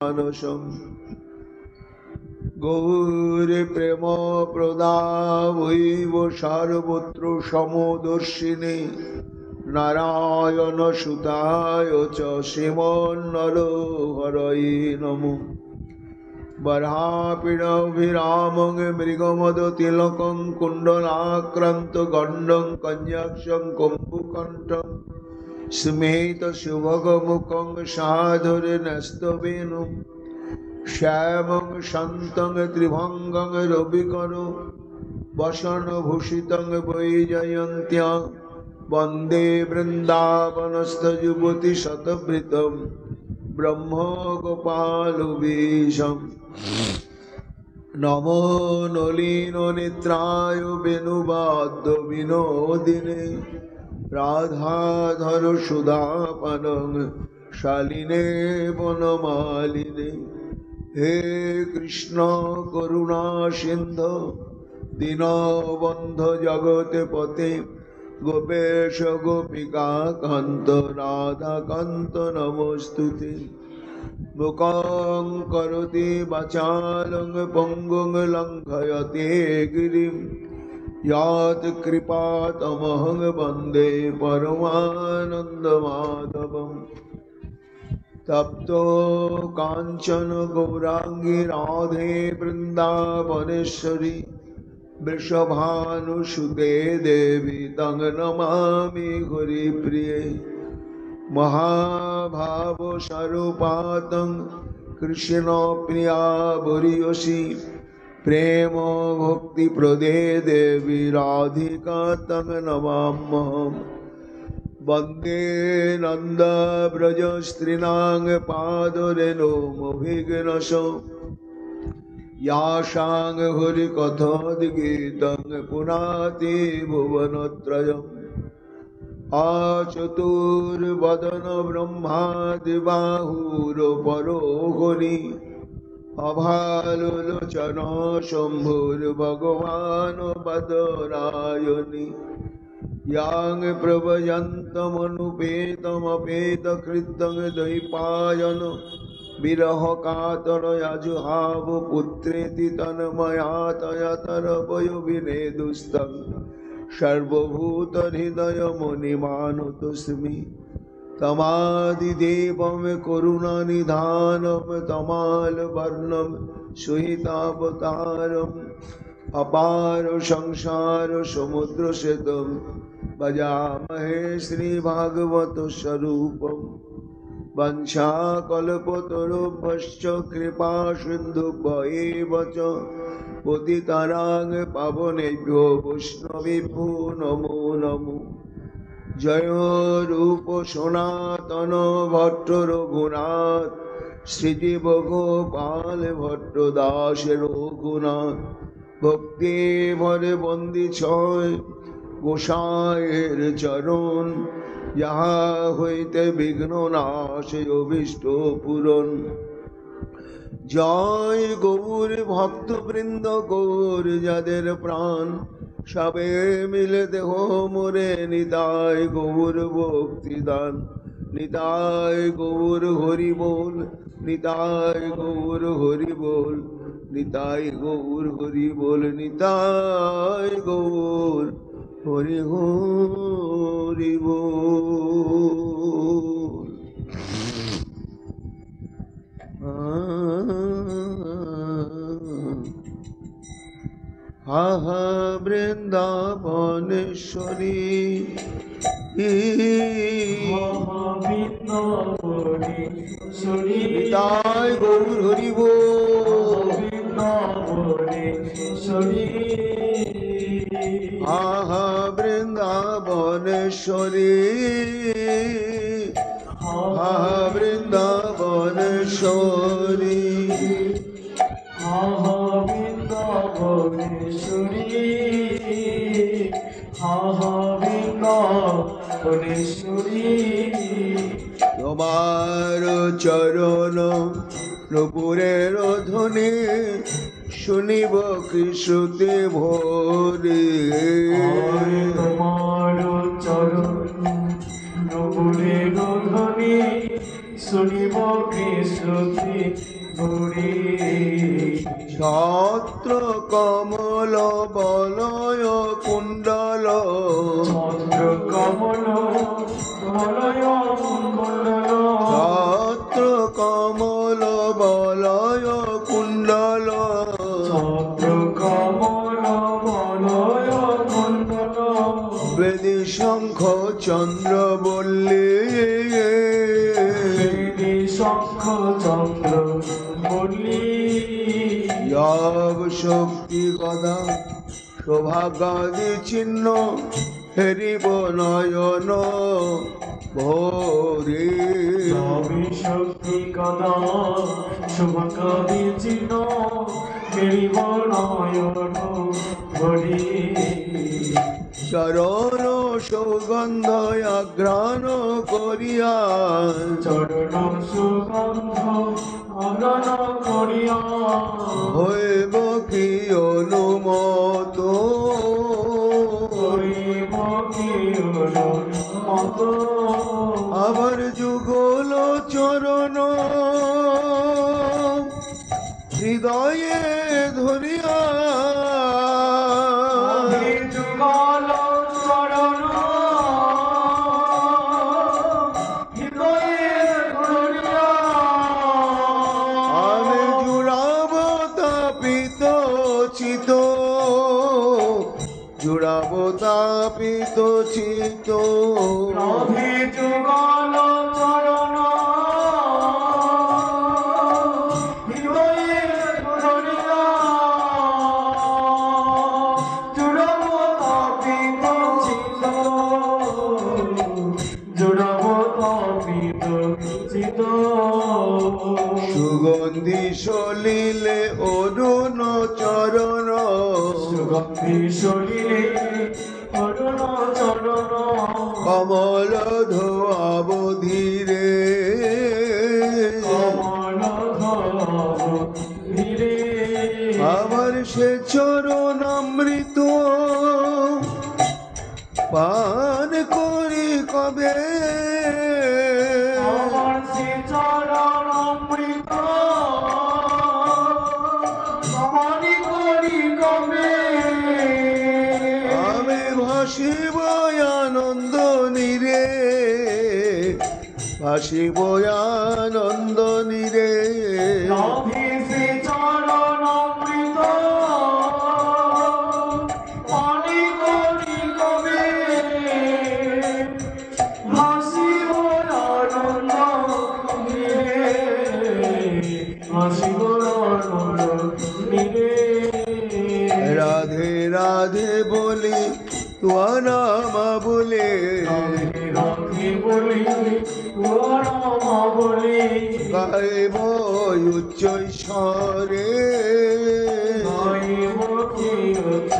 মানসম গৌরী প্রেম প্রদাবৈব সর্বত্র সমদর্শিনী নারায়ণ সুতায় চ শ্রীমন্নরহরয়ে নমো বরাপিণভিরামং মৃগমদ তিলকং কুণ্ডলাক্রান্ত গণ্ডং কন্যাক্ষং কম্বুকণ্ঠং স্মেত শুভগমুখং সাধুরে ন্যস্তবেণু শ্যামং শান্তং ত্রিভঙ্গং রবিকর বসনভূষিতং বৈজয়ন্ত্য়া বন্দে বৃন্দাবনস্থ যুবতী শতভৃতম ব্রহ্ম গোপালবেশম নমো নলিন নেত্রায় বেণুবাদ্য বিনোদিনে রাধাধর সুধাপানং শালিনে বনমালিনে হে কৃষ্ণ করুণা সিন্ধু দীনবন্ধ জগৎপতে গোপেশ গোপিকা কান্ত রাধাকান্ত নমস্তুতে মুখং করোতি বাচালং পঙ্গুং লঙ্ঘয়তে গিরিম ইয়াত কৃপাতমহং বন্দে পরমানন্দমাধবম তপ্তো কাঞ্চন গৌরাঙ্গী রাধে বৃন্দাবনেশ্বরী বৃষভানুসুতে দেবী তং নমামি হরিপ্রিয়ে মহাভাব স্বরূপাতং কৃষ্ণ প্রিয়া বরিয়সী প্রেম ভক্তি প্রদে দেবী রাধিকা তং নমাম্যহম বন্দে নন্দ ব্রজ স্ত্রীণাং পাদরেণুমভিঘ্নস यासां हरिकथादिगीतं पुनाति भुवनत्रयम् आचतुर्वदन ब्रह्मादिबाहुरुपरो हरि अभालुलोचन शम्भुर्भगवान् बदरायणि यां प्रभयन्तमनुपेतमपेतकृतं द्वैपायन विरह कातर यजुहाव पुत्रेति तन्मया तयतरवयो विनेदुस्तं सर्वभूत हृदय मुनिमानुतोऽस्मि तमादिदेवं करुणानिधानं तमालवर्णं सुहितावतारम् अपार संसार समुद्र सेतुं भजामहे श्रीभागवत स्वरूपम् वंशाकल्पतरुभ्यश्च कृपा सिन्धुभ्यैव च पतितानां पावनेभ्यो वैष्णवेभ्यो नमो नमो जय रूप सनातन भट्ट रघुनाथ श्रीजीव गोपाल भट्ट दास रघुनाथ भक्ति भरे बंदी छय गोसाइर चरण यहाँ হইতে বিঘ্ন নাশে অভিষ্ট পূরণ জয় গৌর ভক্তবৃন্দ গৌর যাদের প্রাণ সবে মিলে দেহ মোরে নিতাই গৌর ভক্তি দান নিতাই গৌর হরি বল নিতাই গৌর হরি বল নিতাই গৌর হরি বল নিতাই গৌর হরি হরি বল। আহা বৃন্দাবনেশ্বরী নিতাই গৌর হরি বল আহা বৃন্দাবনেশ্বরী আহা বৃন্দাবনেশ্বরী আহা বৃন্দাবনেশ্বরী আহা বৃন্দাবনেশ্বরী তোমার চরণ নপুরের ধ্বনি শুনিব কৃষ্ণতে ভোরে তোমার চরণ নপুরের ধ্বনি শুনিব কৃষ্ণকে ভরি ছত্র কমল বলয় কুণ্ডল ছত্র কমল বলয় কুণ্ডল ছত্র কমল বলয় কুণ্ডল ছত্র কমল বলয় কুণ্ডল বেদী শঙ্খ চন্দ্র বল্লী শঙ্খ চন্দ্র বলি যব শক্তি গদা সৌভাগ্যাদি চিহ্ন হেরিব নয়ন ভরি রবি শক্তি কদা শুভকাদি চিহ্ন হেরিব নয়ন ভরি চরণ সৌগন্ধ আঘ্রাণ করিয়া চরণ সুগন্ধ অগণ করিয়া হইব কি অনুমত হইব কি মত আবার যুগল চরণ হৃদয়ে ধরিয়া যুগল চরণ হৃদয়ে ধরিয়া আমি জুড়াব তাপিত চিত জুড়াব তাপিত চিত নভি যুগল চরণ হৃদয়ে ধরিয়া জুড়ব তাপিত চিত জুড়ব তাপিত চিত সুগন্ধি সলিলে অরুণ চরণ সুগন্ধি শরীরে অরুণ চরণ কমল ধোয়াব ধীরে কমল ধর ধীরে আবার সে চরণ অমৃত পান করি কবে আমার সে চরণ অমৃত সমাধি করি কবে আমি ভাসিব আনন্দ নীরে ভাসিব আনন্দ নীরে নভি সে চরণ অমৃত পানি করি কবে ভাসিব আনন্দ নীরে ভাসিব আনন্দ নীরে রাধে রাধে বলি তোয়া নাম বলে রাধে বলি তোর মা বলি গাইব উচ্চ স্বরে গাইব কি উচ্চ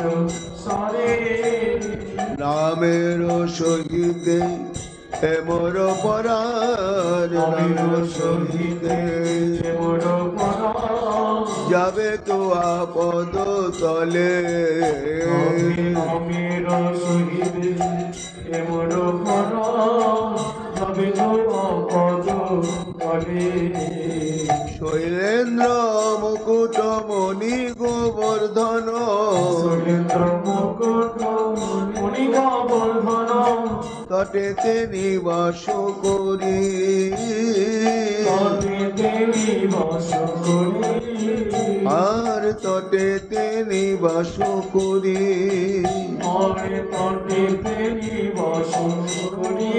স্বরে নামের সহিতে মোর পরাণ নামের সহিতে মোর পরা যাবে তো আপদ তলে নামের সহিতে মোর পরা যাবে তো পদ বলে শৈলেন্দ্র মুকুট মণি গোবর্ধন সুরেন্দ্র মুকুট মণিকা বর্ধন তটেতে নিবাস করি তটেতে নিবাস করি আর তটেতে নিবাস করি আর তটেতে নিবাস করি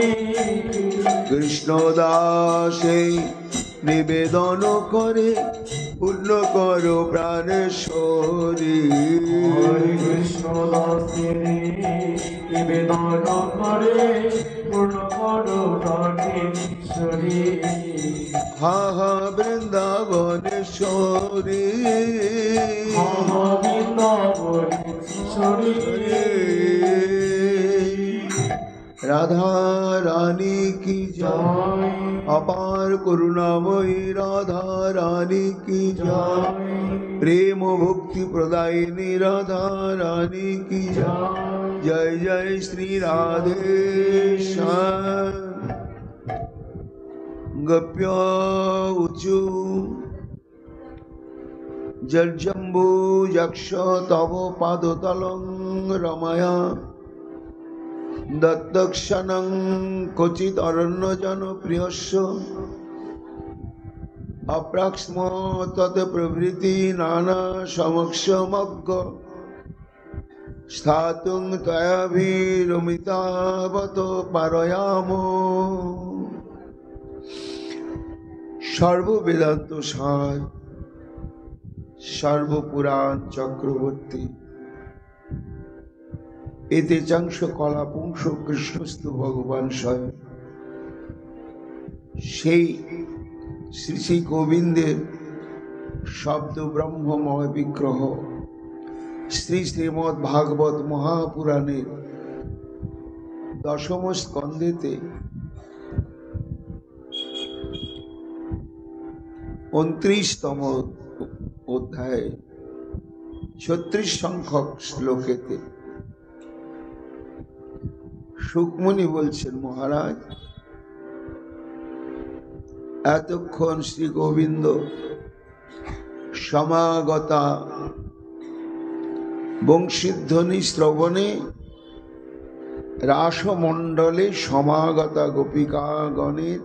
কৃষ্ণ দাসে নিবেদন করে পূর্ণ করো প্রাণেশ্বরী হরে কৃষ্ণ দাসের নিবেদন করে পূর্ণ করো প্রাণেশ্বরী হা হা বৃন্দাবনেশ্বরী বৃন্দাবনেশ্বরী রাধা রানী কি জয় জয় अपार करुणामयी राधा रानी की जय प्रेम भक्ति प्रदायिनी राधा रानी की जय जय जय श्री राधे श्याम গপ্য উচু জলজম্বু যক্ষ তব পাদতলং রময়া দত্তক্ষণং ক্বচিৎ অরণ্যজন প্রিয়স্য অপ্রাক্ষ্ম তৎ প্রভৃতি নানা সমক্ষমজ্ঞ স্থাতুং ত্বয়াভিরমিতাবত পারয়াম। সর্ববেদান্ত সার, সর্বপুরাণ চক্রবর্তী, এতে চাংশ কলা পুংস কৃষ্ণস্তু ভগবান স্বয়ং। সেই শ্রী শ্রী গোবিন্দের শব্দ ব্রহ্মময় বিগ্রহ শ্রী শ্রীমদ্ ভাগবত মহাপুরাণের দশম স্কন্ধেতে 29তম অধ্যায়ে 36 সংখ্যক শ্লোকেতে শুকমুনি বলছেন, মহারাজ, এতক্ষণ শ্রী গোবিন্দ সমাগতা বংশীধ্বনি শ্রবণে রাসমণ্ডলে সমাগতা গোপিকাগণের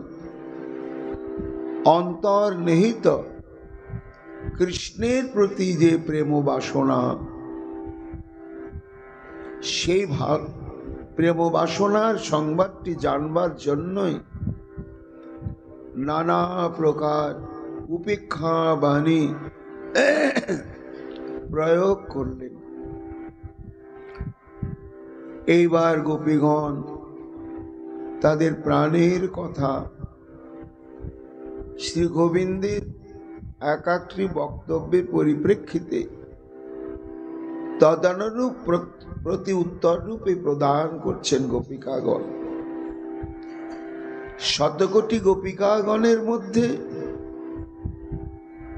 অন্তর্নিহিত কৃষ্ণের প্রতি যে প্রেম বাসনা, সেই প্রেম বাসনার সংবাদটি জানবার জন্যই নানা প্রকার উপেক্ষা বাণী প্রয়োগ করলেন। এইবার গোপীগণ তাদের প্রাণের কথা শ্রী গোবিন্দের একাকটি বক্তব্যের পরিপ্রেক্ষিতে তদানুরূপ প্রতি উত্তর রূপে প্রদান করছেন গোপিকাগণ। শতকোটি গোপিকাগণের মধ্যে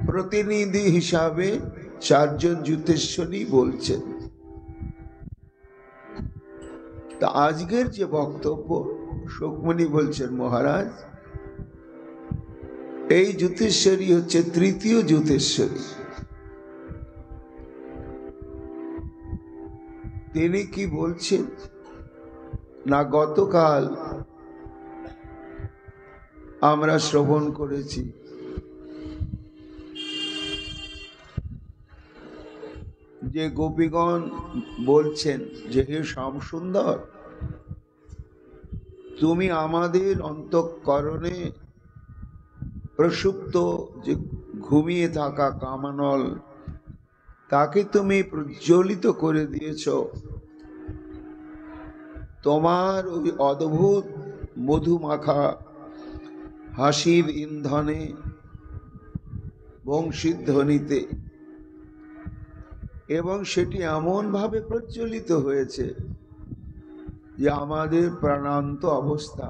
প্রতিনিধি হিসাবে 4 জন যুতেশ্বরী বলছেন। তা আজকের যে বক্তব্য, শুকমুনি বলছেন, মহারাজ, এই যুতেশ্বরী হচ্ছে তৃতীয় যুতেশ্বরী। তিনি কি বলছেন না, গতকাল আমরা শ্রবণ করেছি যে গোপীগণ বলছেন যে, হে শ্যামসুন্দর, তুমি আমাদের অন্তঃকরণে প্রসুপ্ত যে ঘুমিয়ে থাকা কামানল, তাকে তুমি প্রজ্বলিত করে দিয়েছ তোমার ওই অদ্ভুত মধুমাখা হাসির ইন্ধনে, বংশীধ্বনিতে, এবং সেটি এমন ভাবে প্রজ্বলিত হয়েছে যে আমাদের প্রাণান্ত অবস্থা,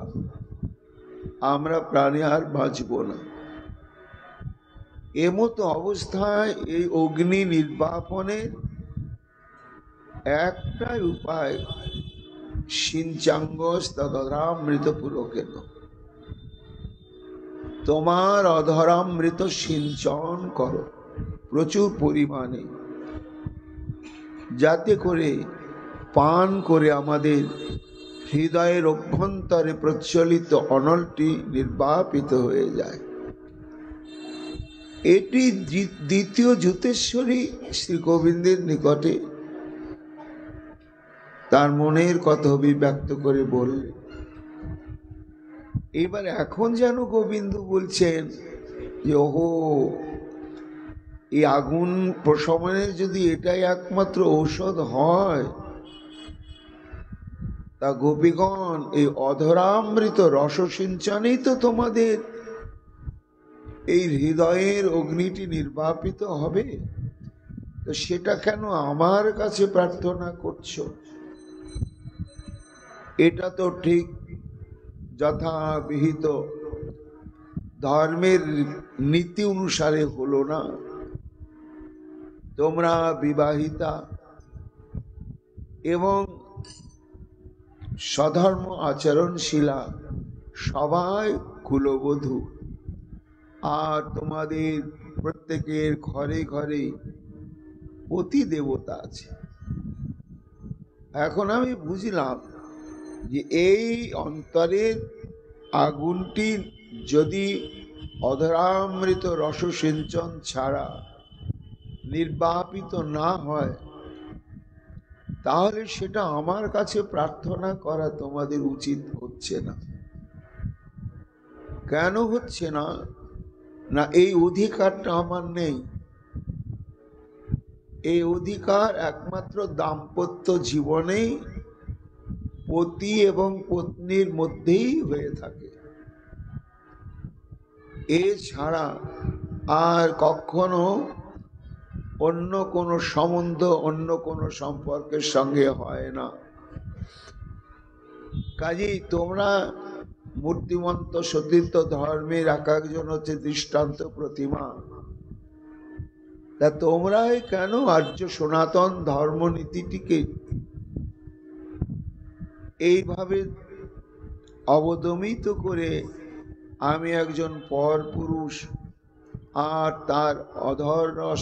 আমরা প্রাণে আর বাঁচব না। এমতো অবস্থায় এই অগ্নি নির্বাপনের একটাই উপায়, সিঞ্চাঙ্গস্তদরামৃত পুরকেন, তোমার অধরামৃত সিঞ্চন করো প্রচুর পরিমাণে, যাতে করে পান করে আমাদের হৃদয়ের অভ্যন্তরে প্রচলিত অনলটি নির্বাপিত হয়ে যায়। এটি দ্বিতীয় যুতেশ্বরী শ্রী গোবিন্দের নিকটে তার মনের কথা অভিব্যক্ত করে বললেন। এবার এখন যেন গোবিন্দ বলছেন যে, ওহো, এই আগুন প্রশমনের যদি এটাই একমাত্র ঔষধ হয়, তা গোপীগণ এই অধরামৃত রসসিঞ্চনেই তো তোমাদের এই হৃদয়ের অগ্নিটি নির্বাপিত হবে, তো সেটা কেন আমার কাছে প্রার্থনা করছো? এটা তো ঠিক যথাবিহিত ধর্মের নীতি অনুসারে হলো না। তোমরা বিবাহিতা এবং সধর্ম আচরণশীলা সবাই কুলবধূ, আর তোমাদের প্রত্যেকের ঘরে ঘরে পতি দেবতা আছে। এখন আমি বুঝলাম যে এই অন্তরের আগুনটি যদি অধরামৃত রসসিঞ্চন ছাড়া নির্বাপিত না হয়, তাহলে সেটা আমার কাছে প্রার্থনা করা তোমাদের উচিত হচ্ছে না। কেন হচ্ছে না? না, এই অধিকারটা আমার নেই। এই অধিকার একমাত্র দাম্পত্য জীবনেই পতি এবং পত্নীর মধ্যেই হয়ে থাকে। এছাড়া আর কখনো অন্য কোনো সম্বন্ধ, অন্য কোনো সম্পর্কের সঙ্গে হয় না। কাজেই তোমরা মূর্তিমন্ত সতীর্থ ধর্মের এক একজন হচ্ছে দৃষ্টান্ত প্রতিমা। তা তোমরাই কেন আর্য সনাতন ধর্মনীতিটিকে এইভাবে অবদমিত করে আমি একজন পরপুরুষ আর তার অধর রস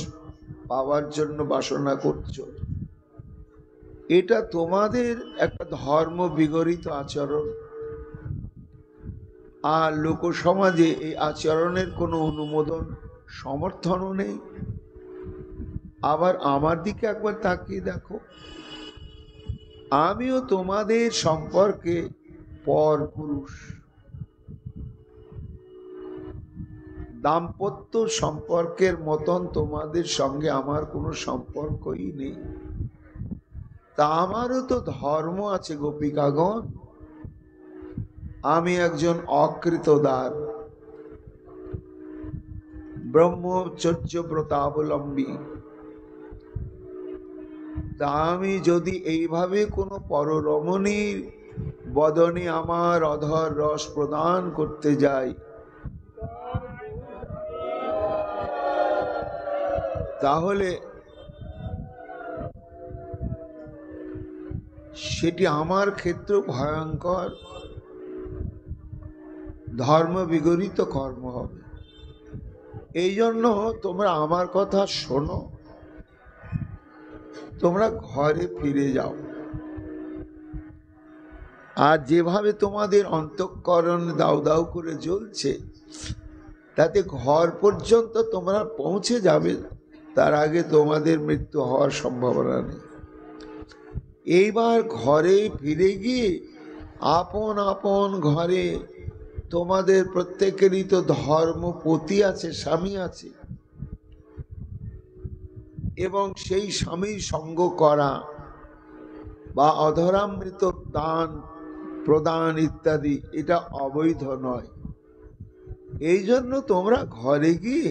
পাওয়ার জন্য বাসনা করছো? এটা তোমাদের একটা ধর্ম বিগড়িত আচরণ। আর লোকসমাজে এই আচরণের কোনো অনুমোদন সমর্থনও নেই। আবার আমার দিকে একবার তাকিয়ে দেখো, আমিও তোমাদের সম্পর্কে পরপুরুষ। দাম্পত্য সম্পর্কের মতন তোমাদের সঙ্গে আমার কোনো সম্পর্কই নেই। তা আমারও তো ধর্ম আছে গোপিকাগণ। আমি একজন অকৃতদার ব্রহ্মচর্য ব্রতাবলম্বী। তা আমি যদি এইভাবে কোনো পররমণীর বদনে আমার অধর রস প্রদান করতে যাই, তাহলে সেটি আমার ক্ষেত্রে ভয়ঙ্কর ধর্ম বিগড়িত কর্ম হবে। এই জন্য তোমরা আমার কথা শোনো, তোমরা ঘরে ফিরে যাও। আর যেভাবে তোমাদের অন্তঃকরণ দাউ দাউ করে জ্বলছে, তাতে ঘর পর্যন্ত তোমরা পৌঁছে যাবে, তার আগে তোমাদের মৃত্যু হওয়ার সম্ভাবনা নেই। এইবার ঘরে ফিরে গিয়ে আপন আপন ঘরে তোমাদের প্রত্যেকেরই তো ধর্মপতি আছে, স্বামী আছে, এবং সেই স্বামীর সঙ্গ করা বা অধরামৃত দান প্রদান ইত্যাদি এটা অবৈধ নয়। এই জন্য তোমরা ঘরে গিয়ে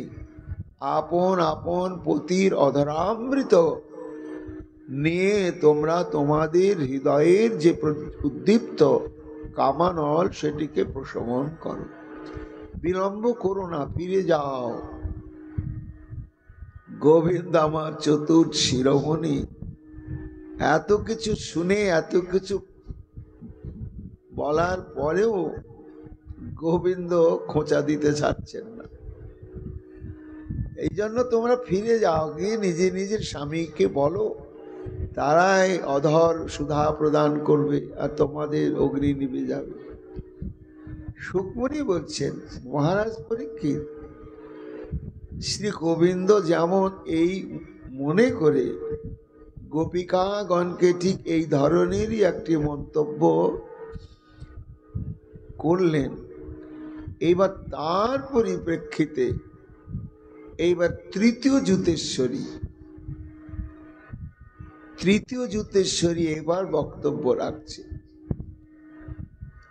আপন আপন পতির অধরামৃত নিয়ে তোমরা তোমাদের হৃদয়ের যে উদ্দীপ্ত কামানল সেটিকে প্রশমন করো। বিলম্ব করো না, ফিরে যাও। গোবিন্দ আমার চতুর শিরোমণি এত কিছু শুনে, এত কিছু বলার পরেও গোবিন্দ খোঁচা দিতে ছাড়ছেন না। এই জন্য তোমরা ফিরে যাও, গিয়ে নিজে নিজের স্বামীকে বলো, তারাই অধর সুধা প্রদান করবে আর তোমাদের অগ্নি নিভে যাবে। সুকমণি বলছেন, মহারাজ পরীক্ষিত, শ্রী গোবিন্দ যেমন এই মনে করে গোপিকাগণকে ঠিক এই ধরনেরই একটি মন্তব্য করলেন, এইবার তার পরিপ্রেক্ষিতে এইবার তৃতীয় জ্যোতিষ্বরী এবার বক্তব্য রাখছে।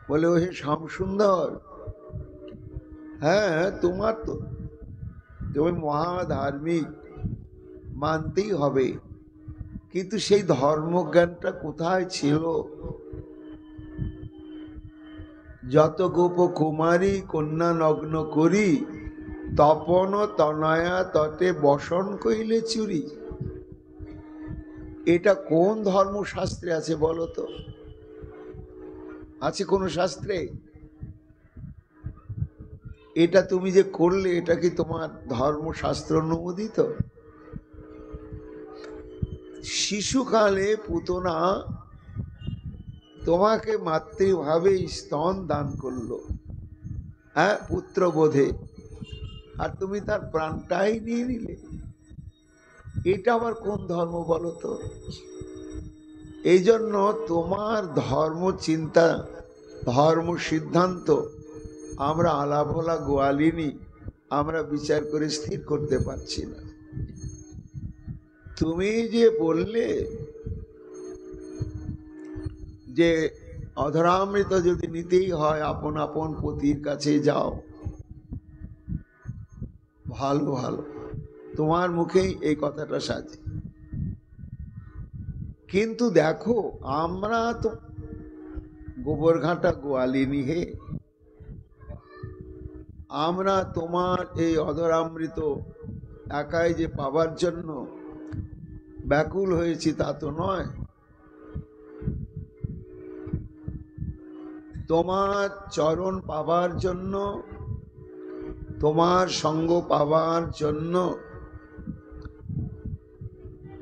বলে, ও হে শ্যামসুন্দর, হ্যাঁ তোমার তো, তুমি মহাধার্মিক, মানতেই হবে, কিন্তু সেই ধর্মজ্ঞানটা কোথায় ছিল? যত গোপ কুমারী কন্যা নগ্ন করি, তপন তনয়া তটে বসন কইলে চুরি। এটা কোন ধর্মশাস্ত্রে আছে বলো তো? আছে কোন শাস্ত্রে? এটা তুমি যে করলে, এটা কি তোমার ধর্মশাস্ত্র অনুমোদিত? শিশুকালে পুতনা তোমাকে মাতৃভাবে স্তন দান করলো, হ্যাঁ, পুত্রবোধে, আর তুমি তার প্রাণটাই নিয়ে নিলে। এটা আবার কোন ধর্ম বলো তো? এই জন্য তোমার ধর্ম চিন্তা, ধর্ম সিদ্ধান্ত আমরা আলাভোলা গোয়ালিনী আমরা বিচার করে স্থির করতে পারছি না। তুমি যে বললে যে অধরামৃত যদি নিতেই হয় আপন আপন পতির কাছে যাও, ভালো ভালো, তোমার মুখেই এই কথাটা সাজে। কিন্তু দেখো, আমরা তো গোবরঘাটা গোয়ালিনী হে, আমরা তোমার এই অধরামৃত একাই যে পাবার জন্য ব্যাকুল হয়েছি তা তো নয়। তোমার চরণ পাবার জন্য, তোমার সঙ্গ পাবার জন্য,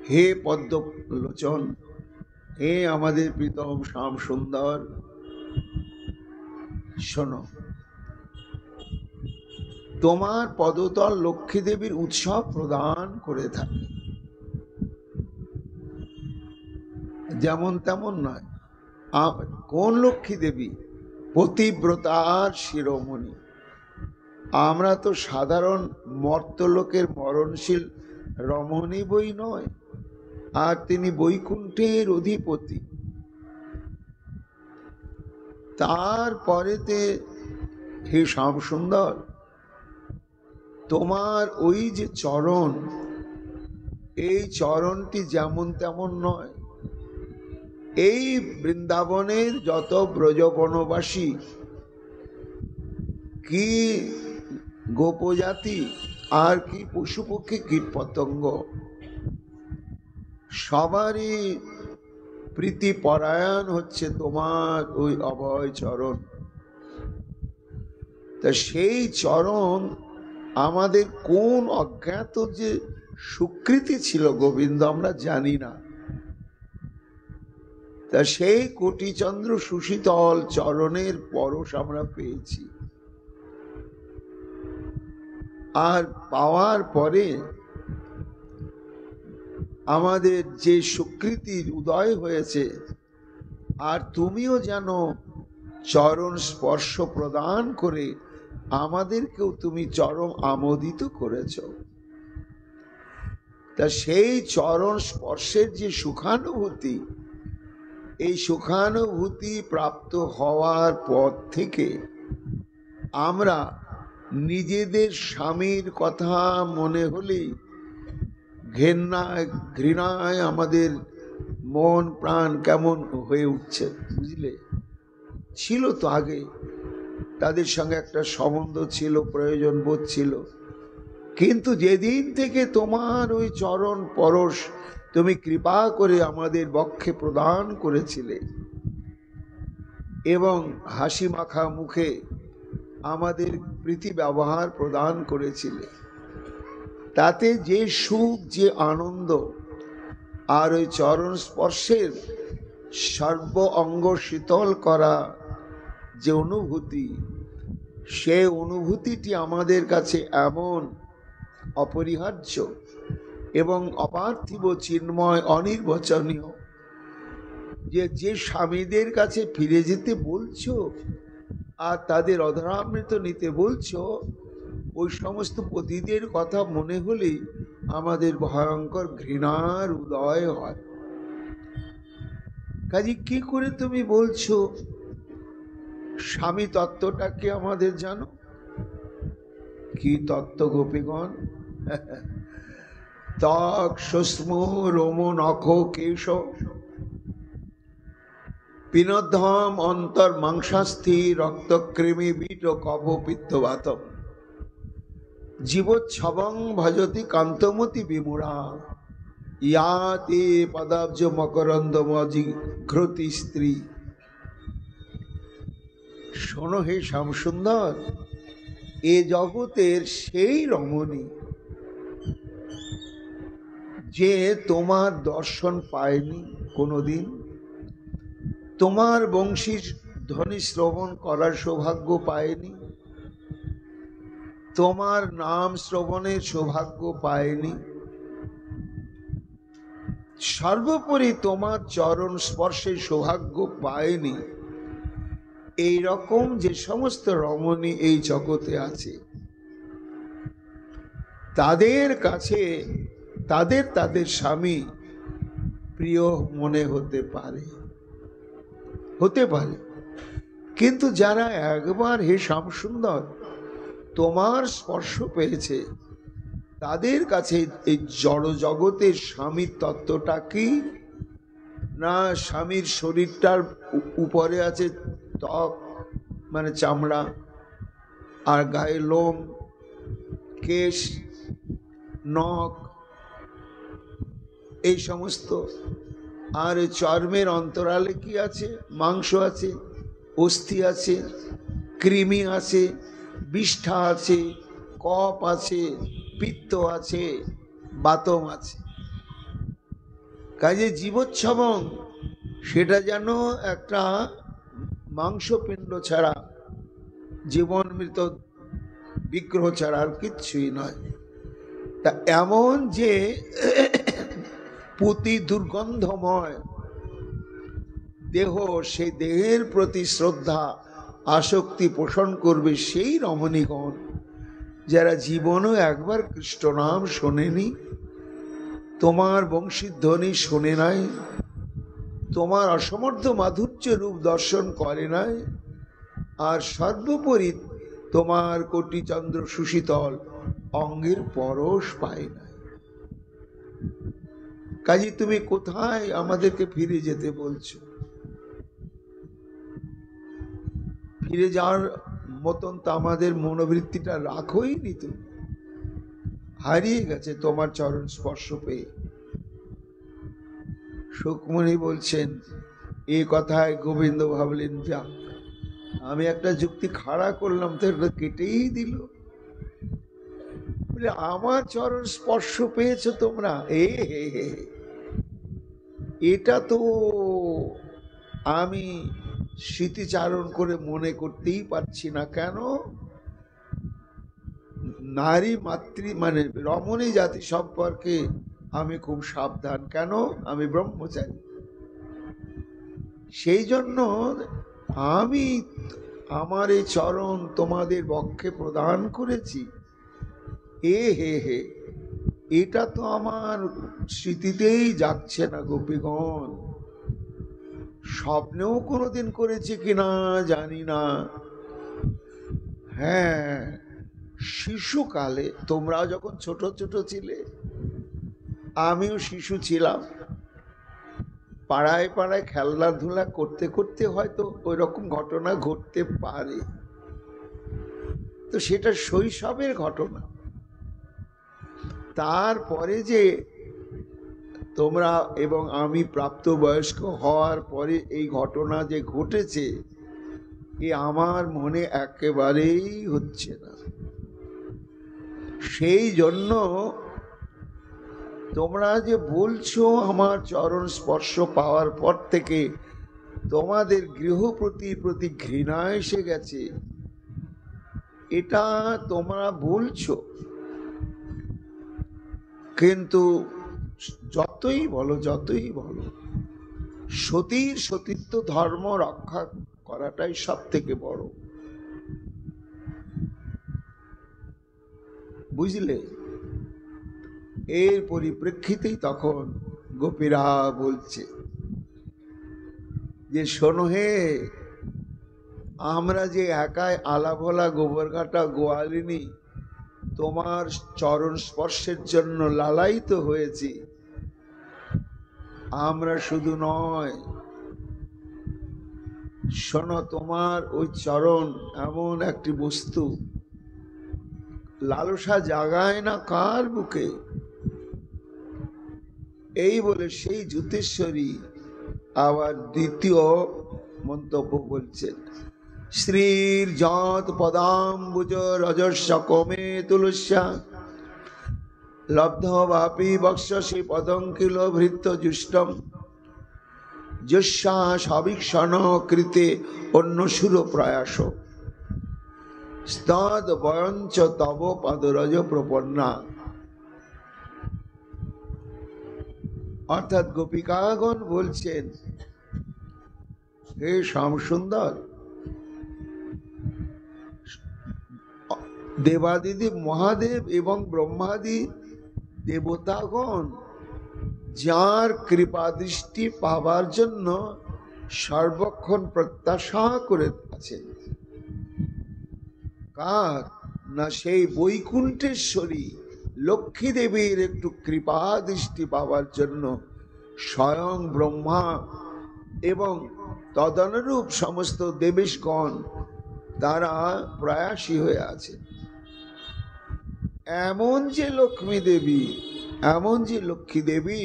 হে পদ্মলোচন, হে আমাদের প্রীতম শ্যাম সুন্দর, শোনো, তোমার পদতল লক্ষ্মী দেবীর উৎসব প্রদান করে থাকে, যেমন তেমন নয়। কোন লক্ষ্মী দেবী? পতিব্রতার শিরোমণি। আমরা তো সাধারণ মর্তলোকের মরণশীল রমণী বই নয়, আর তিনি বৈকুণ্ঠের অধিপতি। তারপরেতে হে শ্যাম সুন্দর, তোমার ওই যে চরণ, এই চরণটি যেমন তেমন নয়। এই বৃন্দাবনের যত ব্রজবনবাসী, কি গোপজাতি আর কি পশু পক্ষী কীট পতঙ্গ, সবারই প্রীতি পরায়ণ হচ্ছে তোমার ওই অভয় চরণ। তা সেই চরণ আমাদের কোন অজ্ঞাত যে সুকৃতি ছিল গোবিন্দ আমরা জানি না। তা সেই কোটিচন্দ্র সুশীতল চরণের পরশ আমরা পেয়েছি, আর পাওয়ার পরে আমাদের যে সুকৃতির উদয় হয়েছে, আর তুমিও যেন চরণ স্পর্শ প্রদান করে আমাদেরকেও তুমি চরম আমোদিত করেছ। তা সেই চরণ স্পর্শের যে সুখানুভূতি, এই সুখানুভূতি প্রাপ্ত হওয়ার পর থেকে আমরা নিজেদের স্বামীর কথা মনে হলেই ঘৃণায় আমাদের মন প্রাণ কেমন হয়ে উঠছে, বুঝলে? ছিল তো আগে, তাদের সঙ্গে একটা সম্বন্ধ ছিল, প্রয়োজন বোধ ছিল, কিন্তু যেদিন থেকে তোমার ওই চরণ পরশ তুমি কৃপা করে আমাদের বক্ষে প্রদান করেছিলে এবং হাসি মাখা মুখে আমাদের প্রীতি ব্যবহার প্রদান করেছিলে, তাতে যে সুখ, যে আনন্দ, আর ওই চরণ স্পর্শের সর্ব অঙ্গ শীতল করা যে অনুভূতি, সে অনুভূতিটি আমাদের কাছে এমন অপরিহার্য এবং অপার্থিব, চিন্ময়, অনির্বচনীয়, যে স্বামীদের কাছে ফিরে যেতে বলছো আর তাদের অধরামৃত নিতে বলছো, ওই সমস্ত পতিদের কথা মনে হলেই আমাদের ভয়ঙ্কর ঘৃণার উদয় হয়। কাজে কি করে তুমি বলছো স্বামী তত্ত্বটাকে আমাদের জানো? কি তত্ত্ব গোপীগণ? ত্বক সুস্ম রোম নখ কেশ পিনদ্ধম অন্তর মাংসাস্থি রক্তকৃমি বীট কফ পিত্তবাতম জীবচ্ছবং ভজতি কান্তমতি বিমূঢ়া ইয়াতে পদাব্জ মকরন্দমজিঘ্রতি স্ত্রী। শোনো হে শ্যামসুন্দর, এ জগতের সেই রমণী যে তোমার দর্শন পায়নি কোনোদিন, তোমার বংশীর ধ্বনি শ্রবণ করার সৌভাগ্য পায়নি, তোমার নাম শ্রবণের সৌভাগ্য পায়নি, সর্বোপরি তোমার চরণ স্পর্শের সৌভাগ্য পায়নি, এই রকম যে সমস্ত রমণী এই জগতে আছে, তাদের কাছে তাদের তাদের স্বামী প্রিয় মনে হতে পারে, কিন্তু যারা একবার হে শ্যামসুন্দর তোমার স্পর্শ পেয়েছে, তাদের কাছে এই জড় জগতের স্বামীর তত্ত্বটা কি না, স্বামীর শরীরটার উপরে আছে ত্বক মানে চামড়া, আর গায়ে লোম, কেশ, নখ, এই সমস্ত, আর চর্মের অন্তরালে কি আছে, মাংস আছে, অস্থি আছে, কৃমি আছে, বিষ্ঠা আছে, কপ আছে, পিত্ত আছে, বাতম আছে। কাজে জীবোচ্ছবং সেটা যেন একটা মাংসপিণ্ড ছাড়া, জীবন মৃত বিগ্রহ ছাড়া আর কিচ্ছুই নয়। তা এমন যে পুতি দুর্গন্ধময় দেহ, সেই দেহের প্রতি শ্রদ্ধা আসক্তি পোষণ করবে সেই রমণীগণ যারা জীবনও একবার কৃষ্ণ নাম শোনেনি, তোমার বংশীধ্বনি শোনে নাই, তোমার অসমর্থ মাধুর্য রূপ দর্শন করে নাই, আর সর্বোপরি তোমার কোটি চন্দ্র সুশীতল অঙ্গের পরশ পায় নাই। কাজী তুমি কোথায় আমাদেরকে ফিরে যেতে বলছো? ফিরে যাওয়ার মতন তো আমাদের মনোবৃত্তিটা রাখোই নি, তুমি হারিয়ে গেছে তোমার চরণ স্পর্শ পেয়ে। সুকমণি বলছেন, এই কথায় গোবিন্দ ভাবলেন, যা আমি একটা যুক্তি খাড়া করলাম তো এটা কেটেই দিল। বলে আমার চরণ স্পর্শ পেয়েছো তোমরা, এটা তো আমি স্মৃতিচারণ করে মনে করতেই পারছি না। কেন? নারী মাতৃ মানে রমণী জাতি সম্পর্কে আমি খুব সাবধান। কেন? আমি ব্রহ্মচারী। সেই জন্য আমি আমার এই চরণ তোমাদের বক্ষে প্রদান করেছি। হে এটা তো আমার স্মৃতিতেই যাচ্ছে না গোপীগণ। স্বপ্নেও কোনোদিন করেছি কিনা জানি না। হ্যাঁ, শিশুকালে তোমরা যখন ছোট ছোট ছিলে, আমিও শিশু ছিলাম, পাড়ায় পাড়ায় খেলাধুলা করতে করতে হয়তো ওই রকম ঘটনা ঘটতে পারে। তো সেটা শৈশবের ঘটনা। তারপরে যে তোমরা এবং আমি প্রাপ্তবয়স্ক হওয়ার পরে এই ঘটনা যে ঘটেছে, এ আমার মনে একেবারেই হচ্ছে না। সেই জন্য তোমরা যে বলছো আমার চরণ স্পর্শ পাওয়ার পর থেকে তোমাদের গৃহপতির প্রতি ঘৃণা এসে গেছে, এটা তোমরা বলছো, কিন্তু যতই বলো সতীর সতীত্ব ধর্ম রক্ষা করাটাই সব থেকে বড়। বুঝলে? এর পরিপ্রেক্ষিতেই তখন গোপীরা বলছে যে শোনো হে, আমরা যে একাই আলাভোলা গোবরঘাটা গোয়ালিনী তোমার চরণ স্পর্শের জন্য লালায়িত হয়েছি, আমরা শুধু নয়, শোনো তোমার ওই চরণ এমন একটি বস্তু, লালসা জাগায় না কার বুকে। এই বলে সেই যুতেশ্বরী আবার দ্বিতীয় মন্তব্য বলছেন শ্রীর যৎ পদাম্বুজ রজস্য কমে তুলস্যা লব্ধ বাপি বক্ষ্যসি পদং কিল ভৃত্য জুষ্টম যস্যা সবীক্ষণ কৃতে অন্যসুর প্রয়াস স্তদ বয়ঞ্চ তব পদরজ প্রপন্না। অর্থাৎ গোপিকাগণ বলছেন, হে শ্যামসুন্দর, দেবাদিদেব মহাদেব এবং ব্রহ্মাদি দেবতাগণ যার কৃপা দৃষ্টি পাবার জন্য সর্বক্ষণ প্রত্যাশা করে আছেন, কার না সেই বৈকুণ্ঠেশ্বরী লক্ষ্মী দেবীর একটু কৃপা দৃষ্টি পাবার জন্য স্বয়ং ব্রহ্মা এবং তদনুরূপ সমস্ত দেবেশগণ তারা প্রয়াসী হয়ে আছে। এমন যে লক্ষ্মী দেবী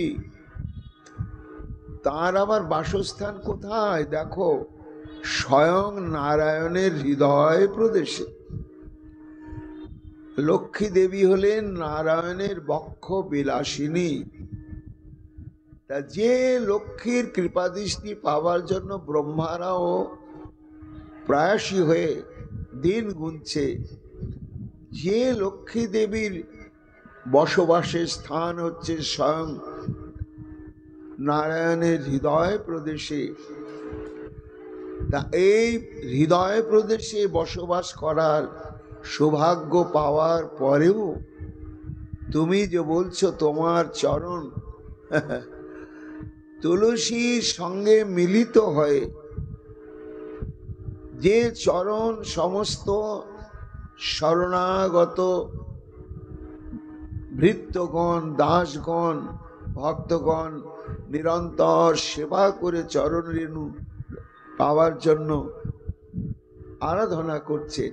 তার আবার বাসস্থান কোথায়? দেখো, স্বয়ং নারায়ণের হৃদয় প্রদেশে। লক্ষ্মী দেবী হলেন নারায়ণের বক্ষ বিলাসিনী। তা যে লক্ষ্মীর কৃপাদৃষ্টি পাওয়ার জন্য ব্রহ্মারাও প্রয়াসী হয়ে দিন গুনছে, যে লক্ষ্মী দেবীর বসবাসের স্থান হচ্ছে স্বয়ং নারায়ণের হৃদয় প্রদেশে, তা এই হৃদয় প্রদেশে বসবাস করার সৌভাগ্য পাওয়ার পরেও তুমি যে বলছো তোমার চরণ তুলসীর সঙ্গে মিলিত হয়ে, যে চরণ সমস্ত শরণাগত ভৃত্যগণ, দাসগণ, ভক্তগণ নিরন্তর সেবা করে চরণ রেণু পাওয়ার জন্য আরাধনা করছেন,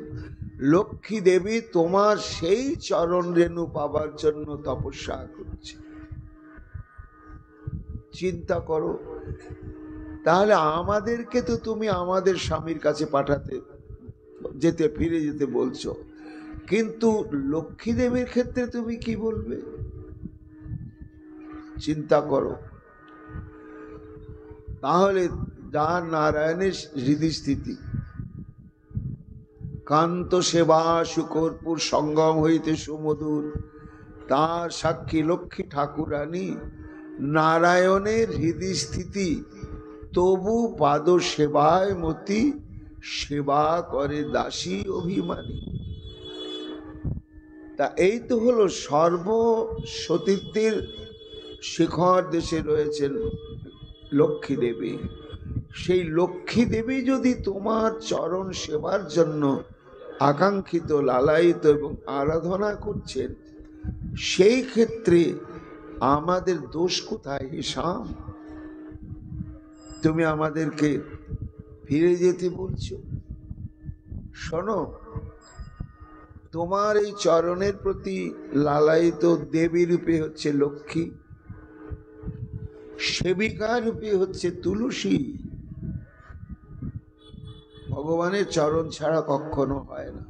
লক্ষ্মী দেবী তোমার সেই চরণ রেণু পাবার জন্য তপস্যা করছে। চিন্তা করো, তাহলে আমাদেরকে তো তুমি আমাদের স্বামীর কাছে ফিরে যেতে বলছো, কিন্তু লক্ষ্মী দেবীর ক্ষেত্রে তুমি কি বলবে? চিন্তা করো। তাহলে যার নারায়ণের হৃদয়স্থিতি, কান্ত সেবা শুকরপুর সঙ্গম হইতে সুমধুর, তার সাক্ষী লক্ষ্মী ঠাকুরানী নারায়ণের হৃদয়স্থিতি, তবু পাদ সেবায় মতি, সেবা করে দাসী অভিমানী। তা এই তো হলো সর্বসতীত্বের শিখর দেশে রয়েছেন লক্ষ্মী দেবী। সেই লক্ষ্মী দেবী যদি তোমার চরণ সেবার জন্য আকাঙ্ক্ষিত, লালায়িত এবং আরাধনা করছেন, সেই ক্ষেত্রে আমাদের দোষ কোথায়? হিসাম, তুমি আমাদেরকে ফিরে যেতে বলছো। শোনো, তোমার এই চরণের প্রতি লালায়িত দেবী রূপে হচ্ছে লক্ষ্মী, সেবিকা রূপে হচ্ছে তুলসী। ভগবানের চরণ ছাড়া কখনো হয় না।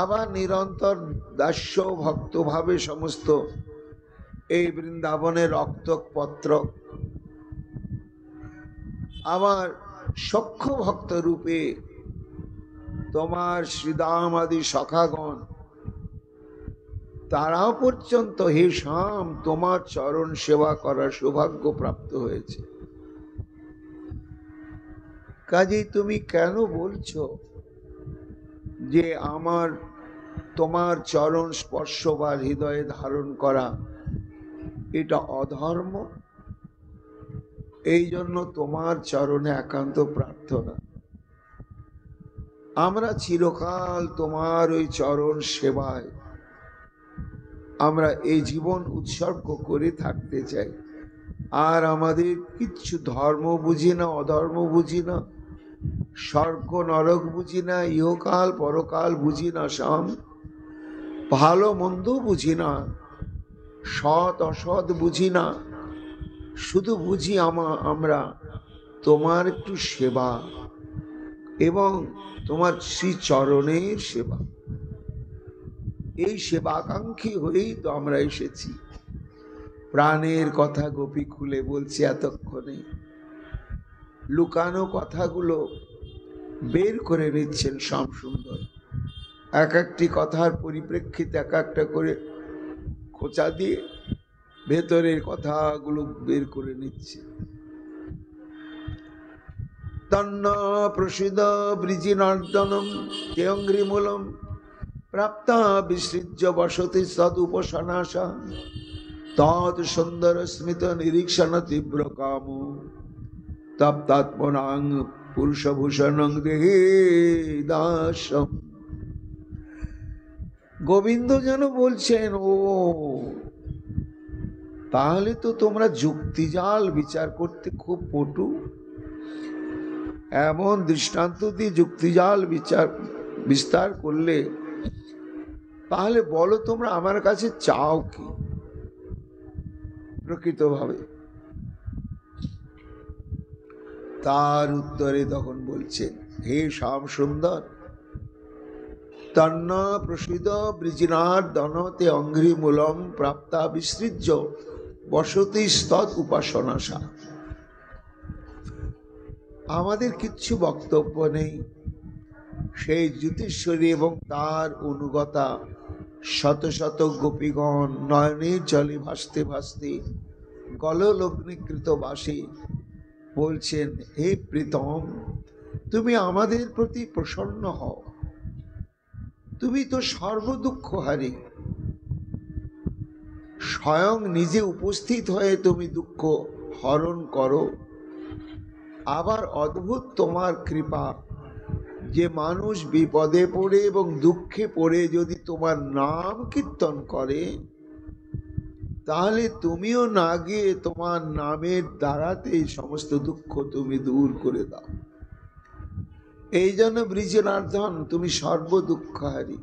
আবার নিরন্তর দাস্য ভক্তভাবে সমস্ত এই বৃন্দাবনের রক্তপত্র, আবার সখ্য ভক্ত রূপে তোমার শ্রীদাম আদি সখাগণ, তারাও পর্যন্ত হে শ্যাম তোমার চরণ সেবা করার সৌভাগ্য প্রাপ্ত হয়েছে। কাজেই তুমি কেন বলছো যে তোমার চরণ স্পর্শ বা হৃদয়ে ধারণ করা এটা অধর্ম? এই জন্য তোমার চরণে একান্ত প্রার্থনা, আমরা চিরকাল তোমার ওই চরণ সেবায় আমরা এই জীবন উৎসর্গ করে থাকতে চাই। আর আমাদের কিচ্ছু ধর্ম বুঝি না, অধর্ম বুঝি না, স্বর্গ নরক বুঝি না, ইহকাল পরকাল বুঝি না, শ্যাম ভালো মন্দ বুঝি না, সৎ অসৎ বুঝি না, শুধু বুঝি আমরা তোমার একটু সেবা, এবং তোমার শ্রীচরণের সেবা, এই সেবাকাঙ্ক্ষী হয়েই তো আমরা এসেছি। প্রাণের কথা গোপী খুলে বলছি এতক্ষণে, লুকানো কথাগুলো বের করে নিচ্ছেন শ্যামসুন্দর। এক একটি কথার পরিপ্রেক্ষিতে এক একটা করে খোঁচা দিয়ে ভেতরের কথাগুলো বের করে নিচ্ছে। তন্ন প্রসিদ বৃজিনর্দনম তেঙ্ঘ্রিমূলম প্রাপ্তা বিসৃজ্য বসতি সদুপসনাশা তৎ সুন্দর স্মিত নিরীক্ষণ তীব্র কাম তপ্তাত্মনাং পুরুষভূষণং দেহে দাসম। গোবিন্দ যেন বলছেন, ও তাহলে তো তোমরা যুক্তিজাল বিচার করতে খুব পটু। এমন দৃষ্টান্ত দিয়ে যুক্তিজাল বিস্তার করলে, তাহলে বলো তোমরা আমার কাছে চাও কি প্রকৃতভাবে? তার উত্তরে তখন বলছেন, হে শ্যাম সুন্দর, তন্ন প্রসিদ বৃজিনার দনতে অঙ্ঘ্রি মূলম প্রাপ্তা বিসৃজ্য বসতি স্তৎ উপাসনাশা। আমাদের কিচ্ছু বক্তব্য নেই। সেই জ্যোতিশ্বরী এবং তার অনুগতা শত শত গোপীগণ নয়নের জলে ভাসতে ভাসতে গললগ্নিকৃত বাসে বলছেন, হে প্রীতম, তুমি আমাদের প্রতি প্রসন্ন হও। তুমি তো সর্বদুঃখহারী, স্বয়ং নিজে উপস্থিত হয়ে তুমি দুঃখ হরণ করো। আবার অদ্ভুত তোমার কৃপা যে মানুষ বিপদে পড়ে এবং দুঃখে পড়ে যদি তোমার নাম কীর্তন করে, তাহলে তুমিও না গিয়ে তোমার নামের দ্বারাতে সমস্ত দুঃখ তুমি দূর করে দাও। এই জন্য বৃজনার্দন তুমি সর্বদুঃখহারী।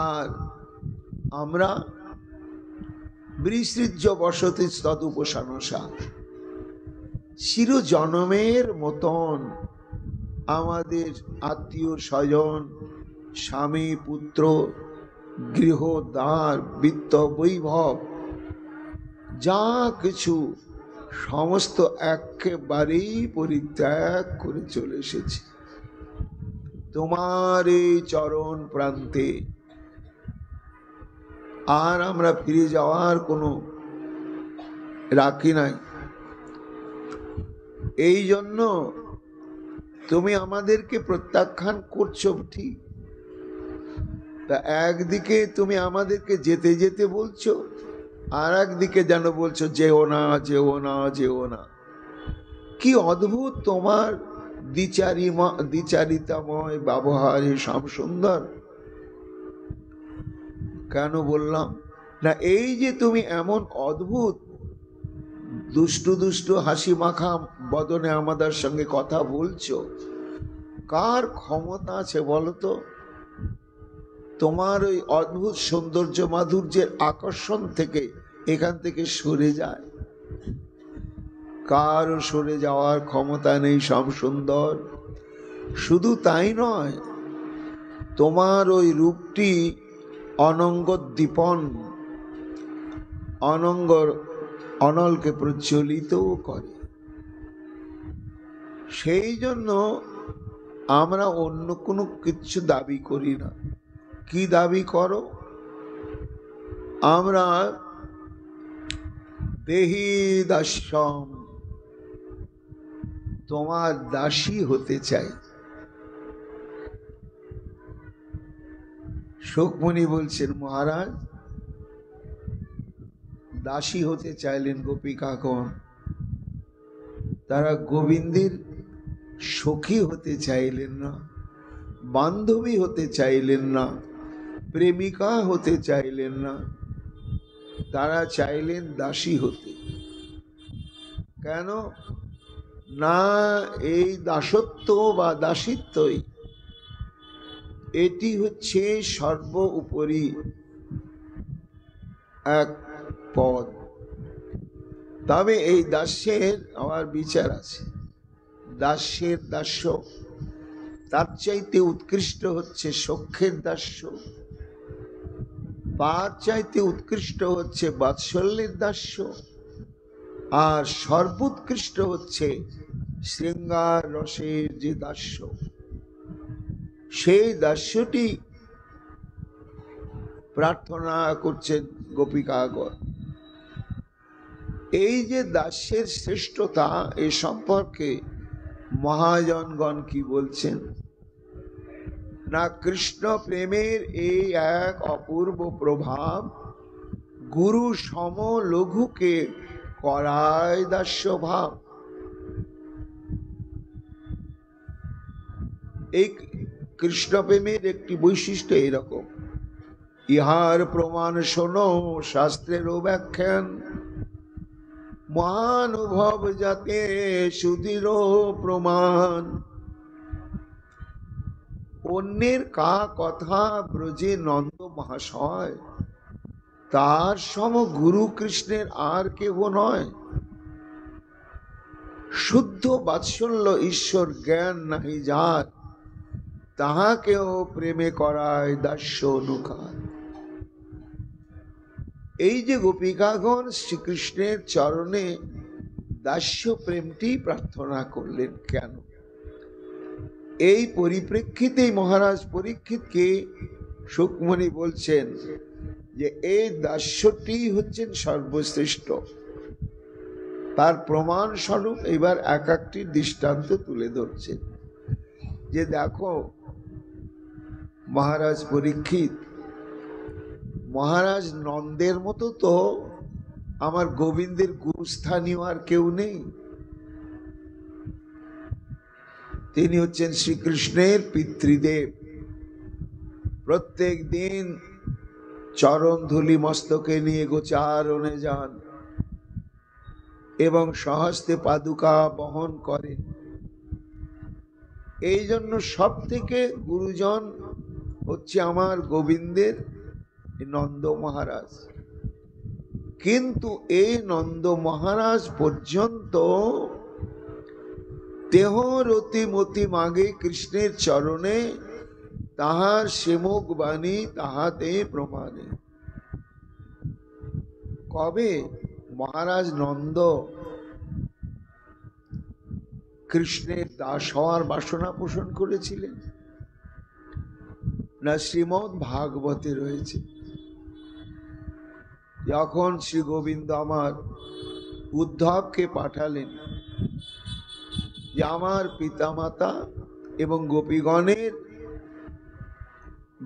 আর আমরা বিসৃজ্য বসতি তদুপসানসা, চির জনমের মতন আমাদের আত্মীয় স্বজন, স্বামী পুত্র, গৃহদ্বার, বিত্ত বৈভব যা কিছু সমস্ত একেবারেই পরিত্যাগ করে চলে এসেছি তোমার এই চরণ প্রান্তে। আর আমরা ফিরে যাওয়ার কোনো রাখি নাই। এই জন্য তুমি আমাদেরকে প্রত্যাখ্যান করছো ঠিক, তা একদিকে তুমি আমাদেরকে যেতে যেতে বলছো, আর একদিকে যেন বলছো যেও না, যেও না, যেও না। কি অদ্ভুত তোমার দ্বিচারিতাময় ব্যবহার হে শ্যামসুন্দর। কেন বললাম না, এই যে তুমি এমন অদ্ভুত দুষ্টু দুষ্টু হাসি মাখা বদনে আমাদের সঙ্গে কথা বলছো, কার ক্ষমতা আছে বলো তো? তোমার ওই অদ্ভুত সৌন্দর্য মাধুর্যের আকর্ষণ থেকে এখান থেকে সরে যায়? কারও সরে যাওয়ার ক্ষমতা নেই শ্যামসুন্দর। শুধু তাই নয়, তোমার ওই রূপটি অনঙ্গদ্দীপন, অনলকে প্রজ্বলিত করে। সেই জন্য আমরা অন্য কোনো কিছু দাবি করি না। কি দাবি করো? আমরা দেহি দাস্যম, তোমার দাসী হতে চাই। শোকমণি বলছেন, মহারাজ দাসী হতে চাইলেন গোপিকাগণ, তারা গোবিন্দের সখী হতে চাইলেন না, বান্ধবী হতে চাইলেন না, প্রেমিকা হতে চাইলেন না, তারা চাইলেন দাসী হতে। কেন না? এই দাসত্ব বা দাসিত্বই এটি হচ্ছে সর্ব উপরি এক পদ। তবে এই দাসের আমার বিচার আছে। দাস্যের দাস্য, তার চাইতে উৎকৃষ্ট হচ্ছে সখ্যের দাস্য, তার চাইতে উৎকৃষ্ট হচ্ছে বাৎসল্যের দাস্য, আর সর্বোৎকৃষ্ট হচ্ছে শৃঙ্গার রসের যে দাস্য, সেই দাস্যটি প্রার্থনা করছেন গোপিকাগণ। এই যে দাস্যের শ্রেষ্ঠতা, এ সম্পর্কে মহাজনগণ কি বলছেন না, কৃষ্ণ প্রেমের এই এক অপূর্ব প্রভাব গুরু সম লঘুকে করায় দাস্য ভাব। এই কৃষ্ণ প্রেমের একটি বৈশিষ্ট্য এরকম, ইহার প্রমাণ শোনো শাস্ত্রেরও ব্যাখ্যান, মহানুভব যাতে সুদৃঢ় প্রমাণ। অন্যের কা কথা ব্রজে নন্দ মহাশয়, তার সম গুরু কৃষ্ণের আর কেহ নয়। শুদ্ধ বাৎসল্য ঈশ্বর জ্ঞান নাহি যার, তাহাকেও প্রেমে করায় দাস্য অনুকার। এই যে গোপিকাগণ শ্রীকৃষ্ণের চরণে দাস্য প্রেমটি প্রার্থনা করলেন কেন, এই পরিপ্রেক্ষিতেই মহারাজ পরীক্ষিতকে সুকমণি বলছেন যে এই দাস্যটি হচ্ছেন সর্বশ্রেষ্ঠ। তার প্রমাণ স্বরূপ এবার এক একটি দৃষ্টান্ত তুলে ধরছেন যে দেখো মহারাজ পরীক্ষিত, মহারাজ নন্দের মতো তো আমার গোবিন্দের গুরুস্থানীয় আর কেউ নেই। তিনি হচ্ছেন শ্রীকৃষ্ণের পিতৃদেব। প্রত্যেক দিন চরণ ধুলি মস্তকে নিয়ে গোচারণে যান এবং সহস্তে পাদুকা বহন করেন। এই জন্য সব থেকে গুরুজন হচ্ছে আমার গোবিন্দের নন্দ মহারাজ। কিন্তু এই নন্দ মহারাজ পর্যন্ত দেহ রতি মতি মাগে কৃষ্ণের চরণে, তাহার সেমুখ বাণী তাহাতে প্রমাণে। কবে মহারাজ নন্দ কৃষ্ণের দাস হওয়ার বাসনা পোষণ করেছিলেন না, শ্রীমদ্ ভাগবতে রয়েছে। যখন শ্রী গোবিন্দ আমার উদ্ধবকে পাঠালেন যে আমার পিতামাতা এবং গোপীগণের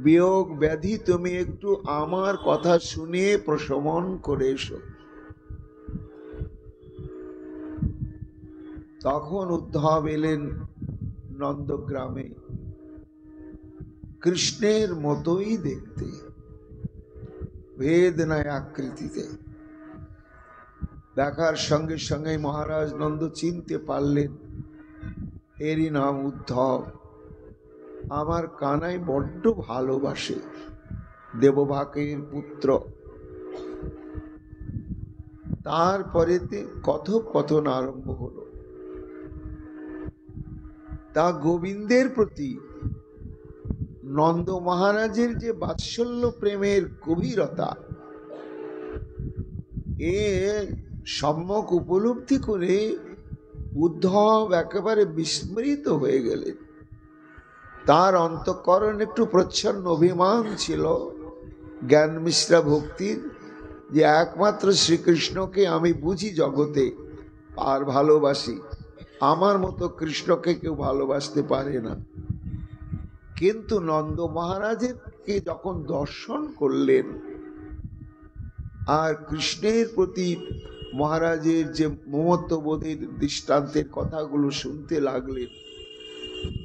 বিয়োগ ব্যাধি তুমি একটু আমার কথা শুনিয়ে প্রশমন করে এসো, তখন উদ্ধব এলেন নন্দগ্রামে কৃষ্ণের মতোই দেখতে, ভেদ নাই আকৃতিতে। দেখার সঙ্গে সঙ্গে মহারাজ নন্দ চিনতে পারলেন এরই নাম উদ্ধব। আমার কানাই বড্ড ভালোবাসে, দেবভাকের পুত্র। তারপরেতে কথোপকথন আরম্ভ হলো। তা গোবিন্দের প্রতি নন্দ মহারাজের যে বাৎসল্য প্রেমের গভীরতা, এর সম্যক উপলব্ধি করে উদ্ধব একেবারে বিস্মৃত হয়ে গেলেন। তার অন্তঃকরণ একটু প্রচ্ছন্ন অভিমান ছিল জ্ঞান মিশ্রা ভক্তির, যে একমাত্র শ্রীকৃষ্ণকে আমি বুঝি জগতে আর ভালোবাসি, আমার মতো কৃষ্ণকে কেউ ভালোবাসতে পারে না। কিন্তু নন্দ মহারাজকে যখন দর্শন করলেন আর কৃষ্ণের প্রতি মহারাজের যে মমত্ববোধের দৃষ্টান্তের কথাগুলো শুনতে লাগলেন,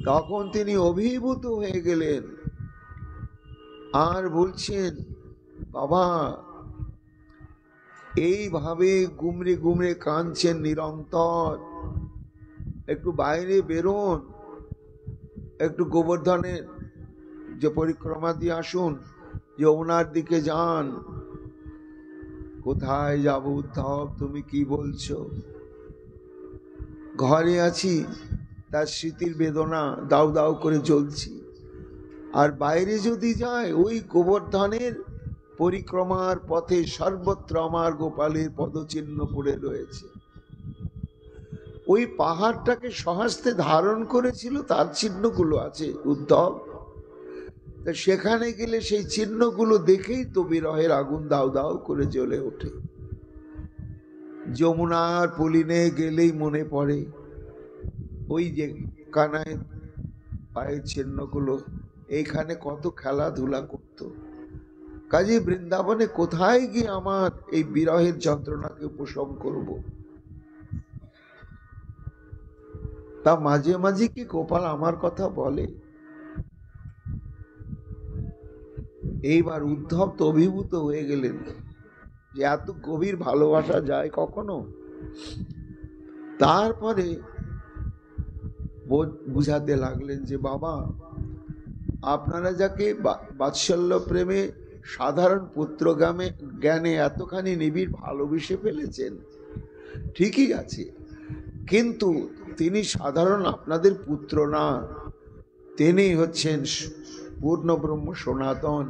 তখন তিনি অভিভূত হয়ে গেলেন আর বলছেন, বাবা এইভাবে গুমরে গুমরে কাঁদছেন নিরন্তর, একটু বাইরে বেরোন, একটু গোবর্ধনের যে পরিক্রমা দিয়ে আসুন, যমুনার দিকে যান। কোথায় যাব উদ্ধব, তুমি কি বলছো? ঘরে আছি। তার স্মৃতির বেদনা দাউ দাউ করে জ্বলছি। আর বাইরে যদি যায়, ওই গোবর্ধনের পরিক্রমার পথে সর্বত্র আমার গোপালের পদচিহ্ন পড়ে রয়েছে। ওই পাহাড়টাকে স্বহস্তে ধারণ করেছিল, তার চিহ্নগুলো আছে উদ্ধব। সেখানে গেলে সেই চিহ্নগুলো দেখেই তো বিরহের আগুন দাউ দাউ করে জ্বলে ওঠে। যমুনার পুলিনে গেলেই মনে পড়ে ওই যে কানায় পায়ের চিহ্নগুলো, এইখানে কত খেলাধুলা করত। কাজে বৃন্দাবনে কোথায় গিয়ে আমার এই বিরহের যন্ত্রণাকে উপশম করব? তা মাঝে মাঝে কি গোপাল আমার কথা বলে? এইবার উদ্ধব তো অভিভূত হয়ে গেলেন যে এত গভীর ভালোবাসা যায় কখনো। তারপরে বুঝাতে লাগলেন যে বাবা, আপনারা যাকে বাৎসল্য প্রেমে সাধারণ পুত্র জ্ঞানে এতখানি নিবিড় ভালোবেসে ফেলেছেন, ঠিকই আছে, কিন্তু তিনি সাধারণ আপনাদের পুত্র না, তিনি হচ্ছেন পূর্ণ ব্রহ্ম সনাতন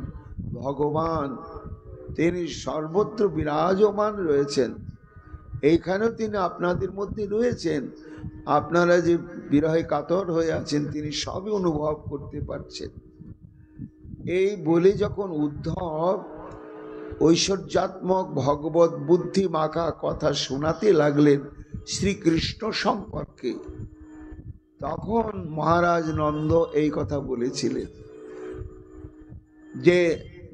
ভগবান। তিনি সর্বত্র বিরাজমান রয়েছেন, এইখানেও তিনি আপনাদের মধ্যে রয়েছেন। আপনারা যে বিরহে কাতর হয়ে আছেন তিনি সবই অনুভব করতে পারছেন। এই বলে যখন উদ্ধব ঐশ্বর্যাত্মক ভগবত বুদ্ধি মাখা কথা শোনাতে লাগলেন শ্রীকৃষ্ণ সম্পর্কে, তখন মহারাজ নন্দ এই কথা বলেছিলেন যে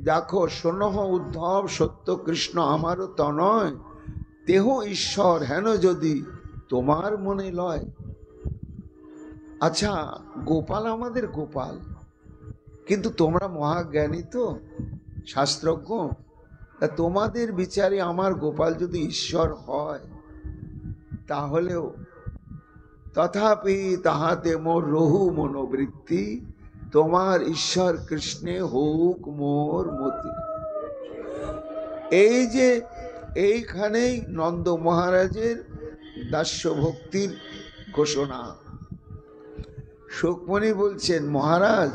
দেখো, শোনো উদ্ধব, সত্য কৃষ্ণ আমারও তনয়, দেহ ঈশ্বর হেন যদি তোমার মনে লয়। আচ্ছা, গোপাল আমাদের গোপাল, কিন্তু তোমরা মহাজ্ঞানী তো, শাস্ত্রজ্ঞ, তোমাদের বিচারে আমার গোপাল যদি ঈশ্বর হয়, তাহলেও তথাপি তাহাতে মোর রহু মনোবৃত্তি, তোমার ঈশ্বর কৃষ্ণে হোক মোর মতি। এই যে এইখানেই নন্দ মহারাজের দাস্য ভক্তির ঘোষণা। শোকমণি বলছেন, মহারাজ,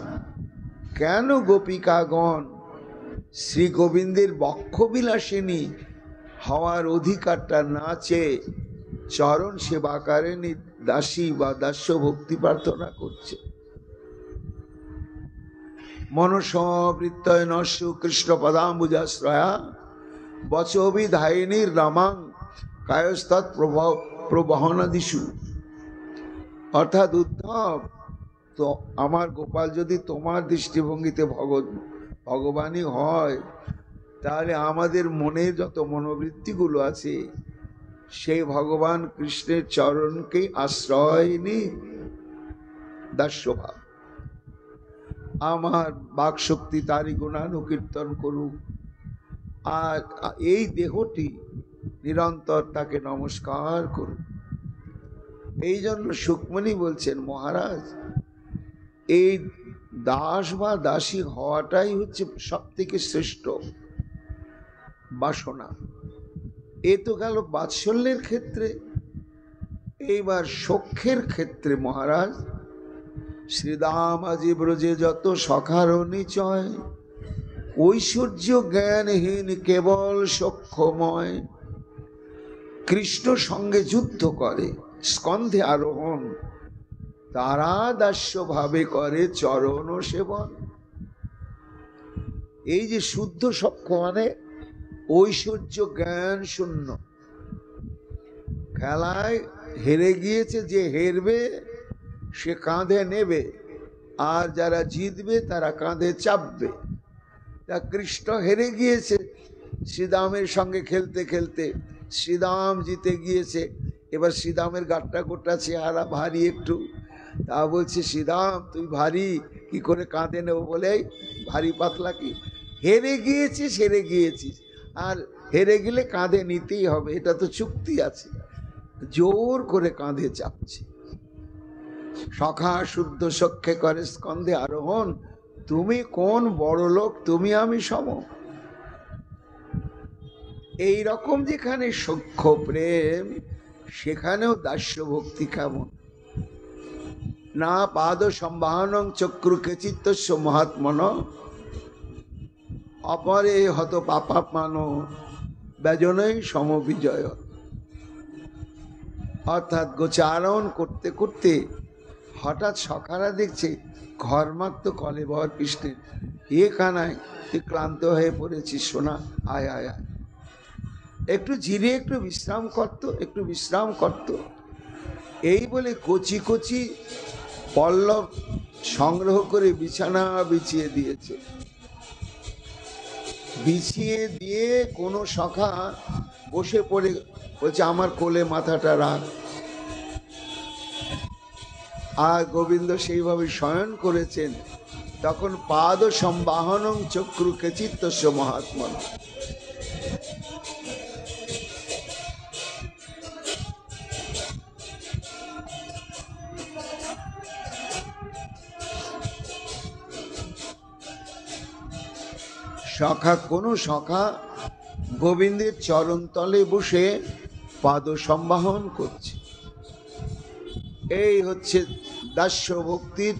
কেন গোপিকাগণ শ্রী গোবিন্দের বক্ষবিলাসিনী হওয়ার অধিকারটা না চেয়ে চরণ সেবাকারিণী দাসী বা দাস্য ভক্তি প্রার্থনা করছে? মনসবৃত্তয় নস্যু কৃষ্ণ পদাম্বুজাশ্রয়া বচবিধায়িনীর রামাং কায়স্তৎ প্রবহনাদিষু। অর্থাৎ উদ্ধব, তো আমার গোপাল যদি তোমার দৃষ্টিভঙ্গিতে ভগবানই হয়, তাহলে আমাদের মনের যত মনোবৃত্তিগুলো আছে সেই ভগবান কৃষ্ণের চরণকেই আশ্রয় নি দাস্যভাব। আমার বাকশক্তি তারই গুণানুকীর্তন করুক, আর এই দেহটি নিরন্তর তাকে নমস্কার করুক। এই জন্য সুকমণি বলছেন, মহারাজ, এই দাস বা দাসী হওয়াটাই হচ্ছে সব থেকে শ্রেষ্ঠ বাসনা। এ তো গেল বাৎসল্যের ক্ষেত্রে। এইবার সখ্যের ক্ষেত্রে মহারাজ, শ্রীদাম আজি ব্রজে যত সখার নিচয়, ঐশ্বর্য জ্ঞানহীন কেবল সখ্যময়, কৃষ্ণ সঙ্গে যুদ্ধ করে স্কন্ধে আরোহণ, তারা দাস্য ভাবে করে চরণ সেবন। এই যে শুদ্ধ সখ্য মানে ঐশ্বর্য জ্ঞান শূন্য, খেলায় হেরে গিয়েছে, যে হেরবে সে কাঁধে নেবে, আর যারা জিতবে তারা কাঁধে চাপবে। তা কৃষ্ণ হেরে গিয়েছে শ্রীদামের সঙ্গে খেলতে খেলতে, শ্রীদাম জিতে গিয়েছে। এবার শ্রীদামের গাট্টা গোটা চেহারা ভারী একটু, তা বলছে, শ্রীদাম তুই ভারী, কি করে কাঁধে নেব, বলে ভারী পাতলা কি, হেরে গিয়েছিস হেরে গিয়েছিস, আর হেরে গেলে কাঁধে নিতেই হবে, এটা তো চুক্তি আছে। জোর করে কাঁধে চাপছে। সখা শুদ্ধ সখ্যে করে স্কন্ধে আরোহণ, তুমি কোন বড় লোক, তুমি আমি সম। এই রকম যেখানে সখ্য প্রেম, সেখানেও দাস্য ভক্তি কেমন? না পাদ সম্বাহনং চক্রু কেচিত্তস্য মহাত্মন অপরে হত পাপাত্মান ব্যজনই সমবিজয়। অর্থাৎ গোচারণ করতে করতে হঠাৎ সখারা দেখছে ঘরমাত্র কলেবর কৃষ্ণের, এ কানায় তুই ক্লান্ত হয়ে পড়েছিস সোনা, আয় আয় আয়, একটু জিরে একটু বিশ্রাম করতো, একটু বিশ্রাম করতো। এই বলে কচি কচি পল্লব সংগ্রহ করে বিছানা বিছিয়ে দিয়েছে। বিছিয়ে দিয়ে কোনো সখা বসে পড়ে বলছে আমার কোলে মাথাটা রাখ। আর গোবিন্দ সেইভাবে শয়ন করেছেন। তখন পাদ সম্বাহনং চক্রু কেচিত্তস্য মহাত্মন। সখা কোনো সখা গোবিন্দের চরণতলে বসে পাদ সম্বাহন করছে। এই হচ্ছে দাস্য ভক্তির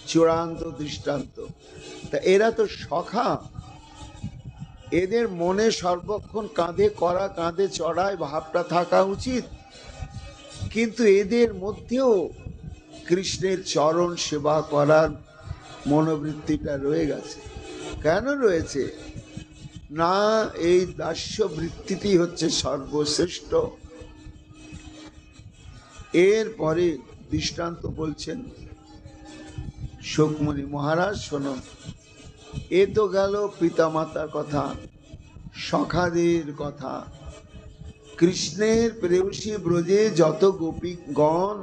চূড়ান্ত দৃষ্টান্ত। তা এরা তো সখা, এদের মনে সর্বক্ষণ কাঁধে করা কাঁধে চড়ায় ভাবটা থাকা উচিত, কিন্তু এদের মধ্যেও কৃষ্ণের চরণ সেবা করার মনোবৃত্তিটা রয়ে গেছে। কেন রয়েছে? না, এই দাস্য বৃত্তিটি হচ্ছে সর্বশ্রেষ্ঠ। এরপরে দৃষ্টান্ত বলছেন শুকমুনি মহারাজ, শোনো, এ তো গেল পিতামাতার কথা, সখাদের কথা। কৃষ্ণের প্রেয়সী ব্রজে যত গোপীগণ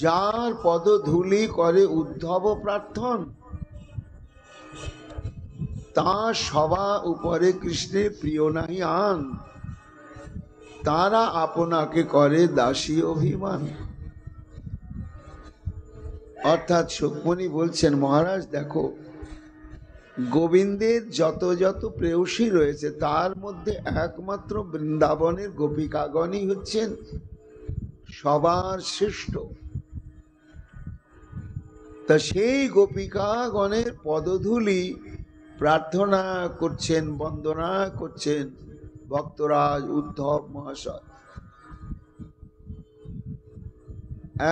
যার পদধূলি করে উদ্ধব প্রার্থন, তার সভা উপরে কৃষ্ণের প্রিয় নাহি আন, তারা আপনাকে করে দাসী অভিমান। অর্থাৎ শুকমুনি বলছেন, মহারাজ দেখো, গোবিন্দের যত যত প্রেয়সী রয়েছে তার মধ্যে একমাত্র বৃন্দাবনের গোপিকাগণই হচ্ছেন সবার শ্রেষ্ঠ। তা সেই গোপিকাগণের পদধূলি প্রার্থনা করছেন, বন্দনা করছেন ভক্তরাজ উদ্ধব মহাশয়।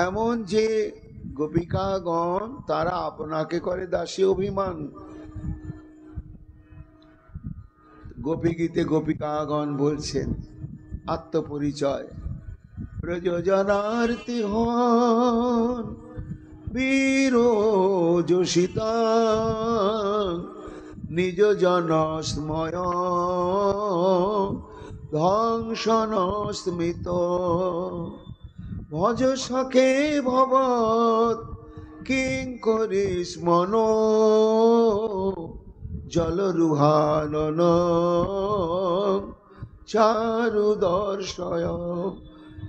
এমন যে গোপিকাগণ তারা আপনাকে করে দাসী অভিমান। গোপীগীতে গোপিকাগণ বলছেন আত্মপরিচয়, প্রযোজনার্থী হন বীর যোষিতা নিজ জনস্ময় ধ্বংসন স্মিত ভজ সখে ভবৎ কিং করিস মন জলরুহানন চারু দর্শয়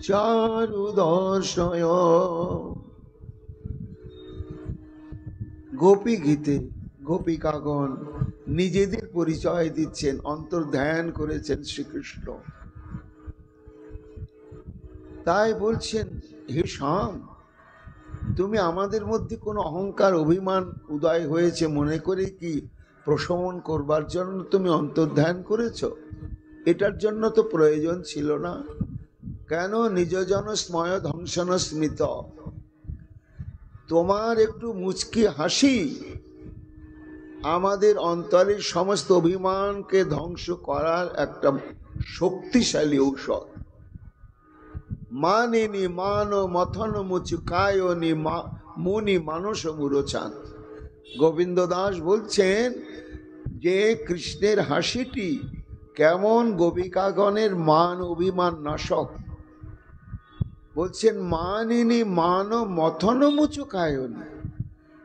চারু দর্শয়। গোপী গীতে গোপিকাগণ নিজেদের পরিচয় দিচ্ছেন, অন্তর্ধ্যান করেছেন শ্রীকৃষ্ণ। তাই বলছেন, হে শ্যাম, তুমি আমাদের মধ্যে কোনো অহংকার অভিমান উদয় হয়েছে মনে করে কি প্রশমন করবার জন্য তুমি অন্তর্ধ্যান করেছ? এটার জন্য তো প্রয়োজন ছিল না। কেন? নিজ জন স্ময় ধ্বংসন স্মিত, তোমার একটু মুচকি হাসি আমাদের অন্তরের সমস্ত অভিমানকে ধ্বংস করার একটা শক্তিশালী ঔষধ। মানিনি মান মথন মুচুকায়নি মুনি মানস মুরোচান। গোবিন্দ দাস বলছেন যে কৃষ্ণের হাসিটি কেমন গোপিকাগণের মান অভিমান নাশক। বলছেন মানিনি মান মথন মুচুকায়নি,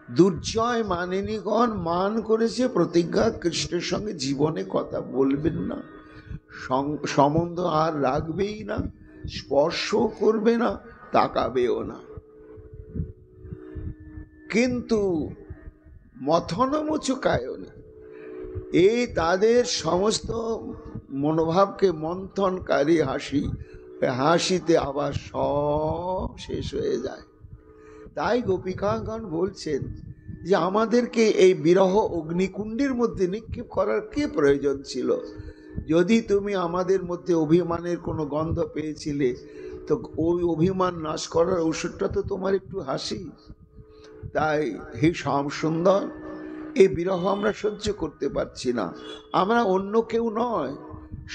দুর্জয় মানিনীগণ মান করেছে প্রতিজ্ঞা কৃষ্ণের সঙ্গে জীবনে কথা বলবেন না, সম্বন্ধ আর রাখবেই না, স্পর্শ করবে না, তাকাবেও না। কিন্তু মথনমুচুকায়নি, এই তাদের সমস্ত মনোভাবকে মন্থনকারী হাসি, হাসিতে আবার সব শেষ হয়ে যায়। তাই গোপিকাগণ বলছেন যে আমাদেরকে এই বিরহ অগ্নিকুণ্ডের মধ্যে নিক্ষেপ করার কি প্রয়োজন ছিল? যদি তুমি আমাদের মধ্যে অভিমানের কোনো গন্ধ পেয়েছিলে, তো ওই অভিমান নাশ করার ওষুধটা তো তোমার একটু হাসি। তাই হে শ্যাম সুন্দর, এই বিরহ আমরা সহ্য করতে পারছি না। আমরা অন্য কেউ নয়,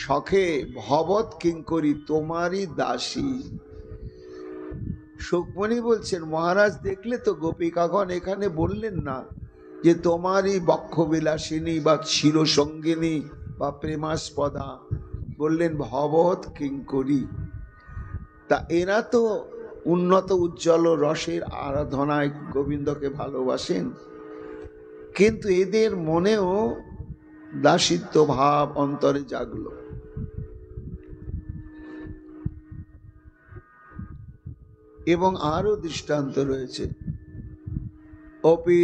সখে ভবৎ কিঙ্করী, তোমারই দাসী। সুকমণি বলছেন, মহারাজ দেখলে তো গোপিকাগণ এখানে বললেন না যে তোমারই বক্ষবিলাসিনী বা চিরসঙ্গিনী বা প্রেমাস্পদা, বললেন ভবৎ কিঙ্করী। তা এরা তো উন্নত উজ্জ্বল রসের আরাধনায় গোবিন্দকে ভালোবাসেন, কিন্তু এদের মনেও দাসিত্ব ভাব অন্তরে জাগলো। এবং আরো দৃষ্টান্ত রয়েছে। অপি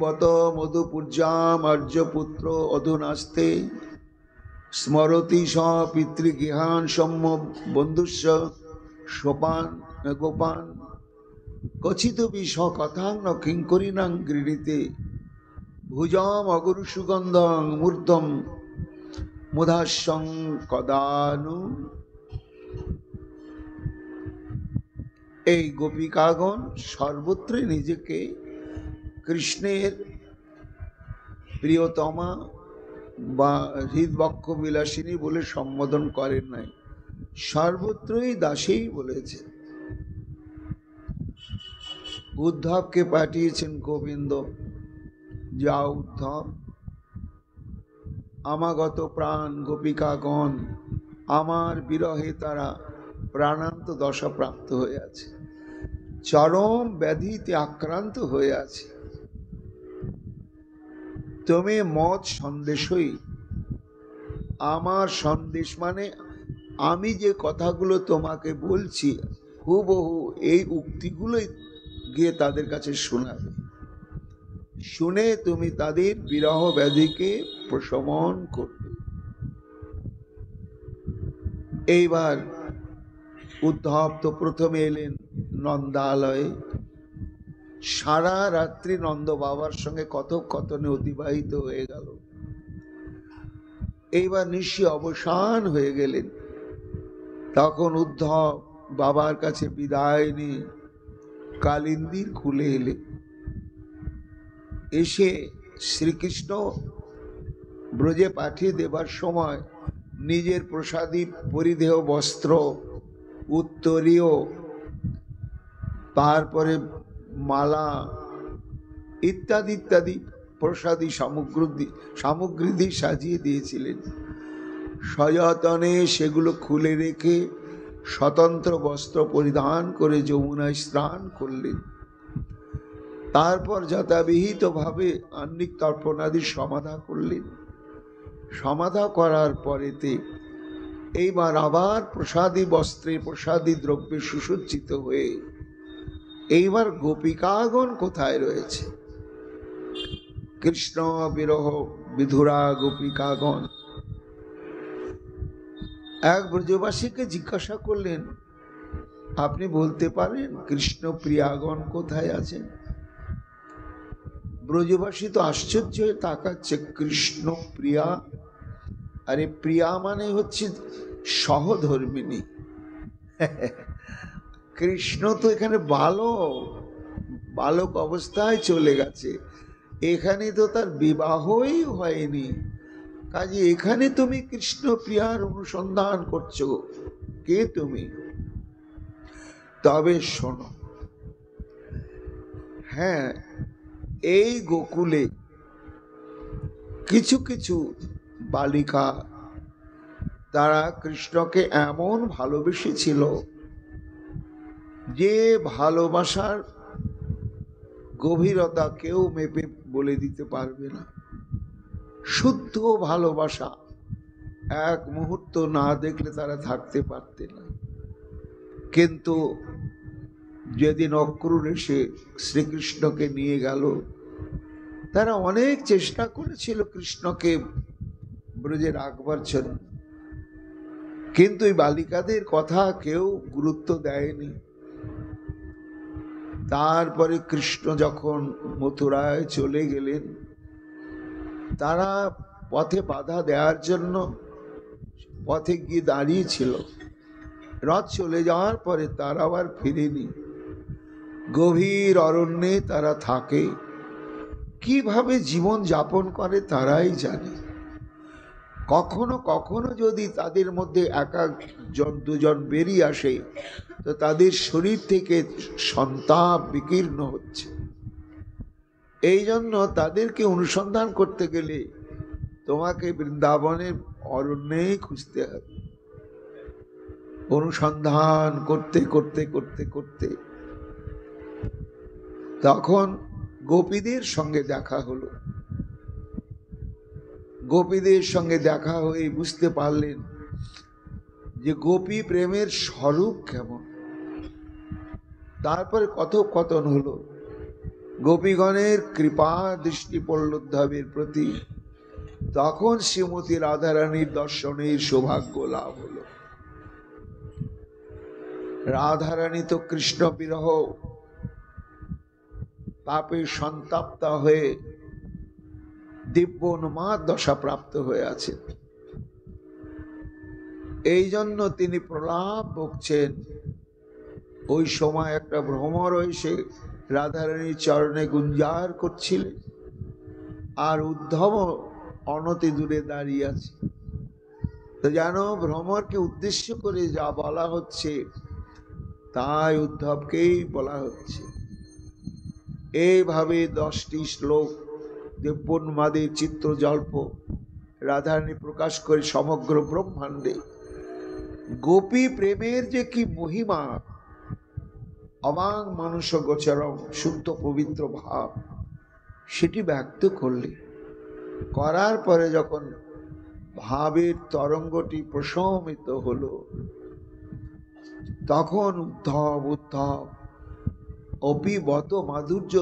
বত মধুপূর্যাম আর্যপুত্র অধুনাস্তে স্মরতি স পিতৃগৃহান সম্য বন্ধুস্য সোপান গোপান কচিত বিষ কথাং ন কিঙ্করিণাং গৃহীতে ভুজম অগুরু সুগন্ধং মূর্ধম মুধাস্যং কদানু। এই গোপিকাগণ সর্বত্রই নিজেকে কৃষ্ণের প্রিয়তমা বা হৃদবক্ষ বিলাসিনী বলে সম্বোধন করেন নাই, সর্বত্রই দাসী বলেছে। উদ্ধবকে পাঠিয়েছেন গোবিন্দ, যাও উদ্ধব, আমাগত প্রাণ গোপিকাগণ আমার বিরহে তারা প্রাণান্ত দশা প্রাপ্ত হয়ে আছে, চরম ব্যাধিতে আক্রান্ত হয়ে আছে। তুমি মত সন্দেশই, আমার সন্দেশ মানে আমি যে কথাগুলো তোমাকে বলছি হুবহু এই উক্তিগুলোই গিয়ে তাদের কাছে শোনাবে, শুনে তুমি তাদের বিরহ ব্যাধিকে প্রশমন করবে। এইবার উদ্ধব তো প্রথমে এলেন নন্দালয়ে, সারা রাত্রি নন্দ বাবার সঙ্গে কথোপকথনে অতিবাহিত হয়ে গেল। এইবার নিশি অবসান হয়ে গেলেন, তখন উদ্ধব বাবার কাছে বিদায় নিয়ে কালিন্দির খুলে এলেন। এসে শ্রীকৃষ্ণ ব্রজে পাঠিয়ে দেবার সময় নিজের প্রসাদী পরিধেয় বস্ত্র, উত্তরীয়, তারপরে মালা ইত্যাদি ইত্যাদি প্রসাদী সামগ্রী দিয়ে সাজিয়ে দিয়েছিলেন। সযতনে সেগুলো খুলে রেখে স্বতন্ত্র বস্ত্র পরিধান করে যমুনায় স্নান করলেন। তারপর যথাবিহিত ভাবে আহ্নিক তর্পণাদি সমাধা করলেন। সমাধা করার পরেতে এইবার আবার প্রসাদী বস্ত্রে প্রসাদী দ্রব্যে সুসজ্জিত হয়ে এইবার গোপিকাগণ কোথায় রয়েছে? কৃষ্ণ বিরহ বিধুরা গোপিকাগণ এক ব্রজবাসীকে জিজ্ঞাসা করলেন, আপনি বলতে পারেন কৃষ্ণ প্রিয়াগণ কোথায় আছেন? ব্রজবাসী তো আশ্চর্য হয়ে তাকাচ্ছে, কৃষ্ণ প্রিয়া? আরে প্রিয়া মানে হচ্ছে সহধর্মিনী। কৃষ্ণ তো এখানে বালক অবস্থায় চলে গেছে, এখানে তো তার বিবাহই হয়নি, কাজে এখানে তুমি কৃষ্ণ প্রিয়ার অনুসন্ধান করছো, কে তুমি? তবে শোনো, হ্যাঁ, এই গোকুলে কিছু কিছু বালিকা তারা কৃষ্ণকে এমন ভালোবেসেছিল যে ভালোবাসার গভীরতা কেউ মেপে বলে দিতে পারবে না। শুদ্ধ ভালোবাসা, এক মুহূর্ত না দেখলে তারা থাকতে পারতে না। কিন্তু যেদিন অক্রূর এসে শ্রীকৃষ্ণকে নিয়ে গেল, তারা অনেক চেষ্টা করেছিল কৃষ্ণকে ব্রজে রাখবার জন্য, কিন্তু এই বালিকাদের কথা কেউ গুরুত্ব দেয়নি। তারপরে কৃষ্ণ যখন মথুরায় চলে গেলেন, তারা পথে বাধা দেওয়ার জন্য পথে গিয়ে দাঁড়িয়েছিল। রথ চলে যাওয়ার পরে তারা আবার ফিরেনি, গভীর অরণ্যে তারা থাকে। কিভাবে জীবন যাপন করে তারাই জানে। কখনো কখনো যদি তাদের মধ্যে একজন দুজন বেরিয়ে আসে, তো তাদের শরীর থেকে সন্তাপ বিকীর্ণ হচ্ছে। এই জন্য তাদেরকে অনুসন্ধান করতে গেলে তোমাকে বৃন্দাবনের অরণ্যেই খুঁজতে হবে। অনুসন্ধান করতে করতে করতে করতে তখন গোপীদের সঙ্গে দেখা হলো। গোপীদের সঙ্গে দেখা হয়ে বুঝতে পারলেন যে গোপী প্রেমের স্বরূপ কেমন। তারপরে কথোপকথন হলো। গোপীগণের কৃপা দৃষ্টি পড়ল উদ্ধবের প্রতি। তখন শ্রীমতী রাধারানীর দর্শনের সৌভাগ্য লাভ হলো। রাধারানী তো কৃষ্ণ বিরহ পাপে সন্তাপ্তা হয়ে দিব্য উন্মাদ দশা প্রাপ্ত হয়ে আছেন। এই জন্য তিনি প্রলাপ বকছেন। ওই সময় একটা ভ্রমর এসে রাধারানীর চরণে গুঞ্জার করছিলেন, আর উদ্ধব অনতি দূরে দাঁড়িয়ে আছে। তো জানো, ভ্রমরকে উদ্দেশ্য করে যা বলা হচ্ছে তাই উদ্ধবকেই বলা হচ্ছে। এইভাবে 10টি শ্লোক দিব্যোন্মাদের চিত্রজল্প রাধারানী প্রকাশ করে সমগ্র ব্রহ্মাণ্ডে গোপী প্রেমের যে কি মহিমা, অবাং মানুষ গোচরম শুদ্ধ পবিত্র ভাব, সেটি ব্যক্ত করলে। করার পরে যখন ভাবের তরঙ্গটি প্রশমিত হলো, তখন উদ্ধব অপিবত মাধুর্য